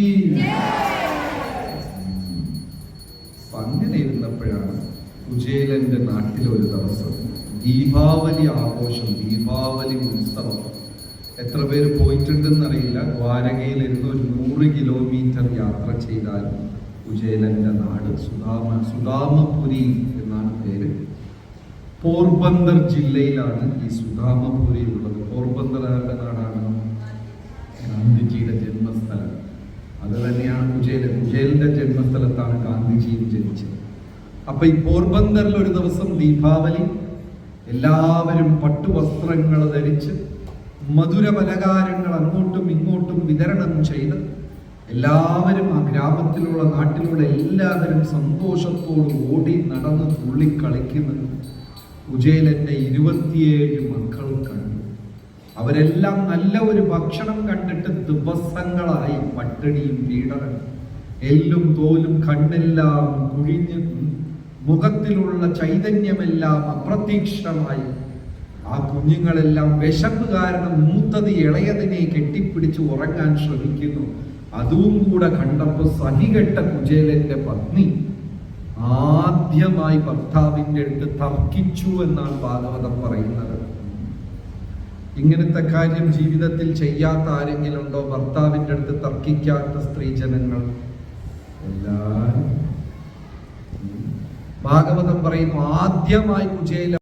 S1: അങ്ങനെ ഇരുന്നപ്പോഴാണ് കുചേലന്റെ നാട്ടിൽ ഒരു ദിവസം ദീപാവലി ആഘോഷം, ദീപാവലി ഉത്സവം. എത്ര പേര് പോയിട്ടുണ്ടെന്ന് അറിയില്ല. ദ്വാരകയിൽ ഇരുന്ന് ഒരു 100 കിലോമീറ്റർ യാത്ര ചെയ്താൽ കുചേലന്റെ നാട് സുദാമപുരി എന്നാണ് പേര്. പോർബന്ദർ ജില്ലയിലാണ് ഈ സുദാമപുരി ഉള്ളത്. പോർബന്ദർ ആരുടെ നാടാണ്? ഗാന്ധിജിയുടെ ജന്മസ്ഥലം. അത് തന്നെയാണ് കുചേലന്റെ ജന്മസ്ഥലത്താണ് ഗാന്ധിജിയും ജനിച്ചത്. അപ്പൊ ഈ പോർബന്ദറിൽ ഒരു ദിവസം ദീപാവലി, എല്ലാവരും പട്ടുവസ്ത്രങ്ങൾ ധരിച്ച് മധുര പലഹാരങ്ങൾ അങ്ങോട്ടും ഇങ്ങോട്ടും വിതരണം ചെയ്ത് എല്ലാവരും ആ ഗ്രാമത്തിലുള്ള നാട്ടിലുള്ള എല്ലാവരും സന്തോഷത്തോട് ഓടി നടന്ന് തുള്ളി കളിക്കുന്നത് കുചേലന്റെ 27 മക്കൾ കണ്ടു. അവരെല്ലാം നല്ല ഒരു ഭക്ഷണം കണ്ടിട്ട് ദിവസങ്ങളായി പട്ടിണിയും പീഡനം, എല്ലും തോലും കണ്ണെല്ലാം കുഴിഞ്ഞ് മുഖത്തിലുള്ള ചൈതന്യമെല്ലാം അപ്രതീക്ഷിതമായി. ആ കുഞ്ഞുങ്ങളെല്ലാം വിശപ്പ് കാരണം മൂത്തത് ഇളയതിനെ കെട്ടിപ്പിടിച്ച് ഉറങ്ങാൻ ശ്രമിക്കുന്നു. അതും കൂടെ കണ്ടപ്പോൾ സഹികെട്ട കുചേലന്റെ പത്നി ആദ്യമായി ഭർത്താവിന്റെ അടുത്ത് തർക്കിച്ചു എന്നാണ് ഭാഗവതം പറയുന്നത്. ഇങ്ങനത്തെ കാര്യം ജീവിതത്തിൽ ചെയ്യാത്ത ആരെങ്കിലും ഉണ്ടോ? ഭർത്താവിന്റെ അടുത്ത് തർക്കിക്കാത്ത സ്ത്രീജനങ്ങൾ എല്ലാവരും. ഭാഗവതം പറയുന്നു, ആദ്യമായി കുചേല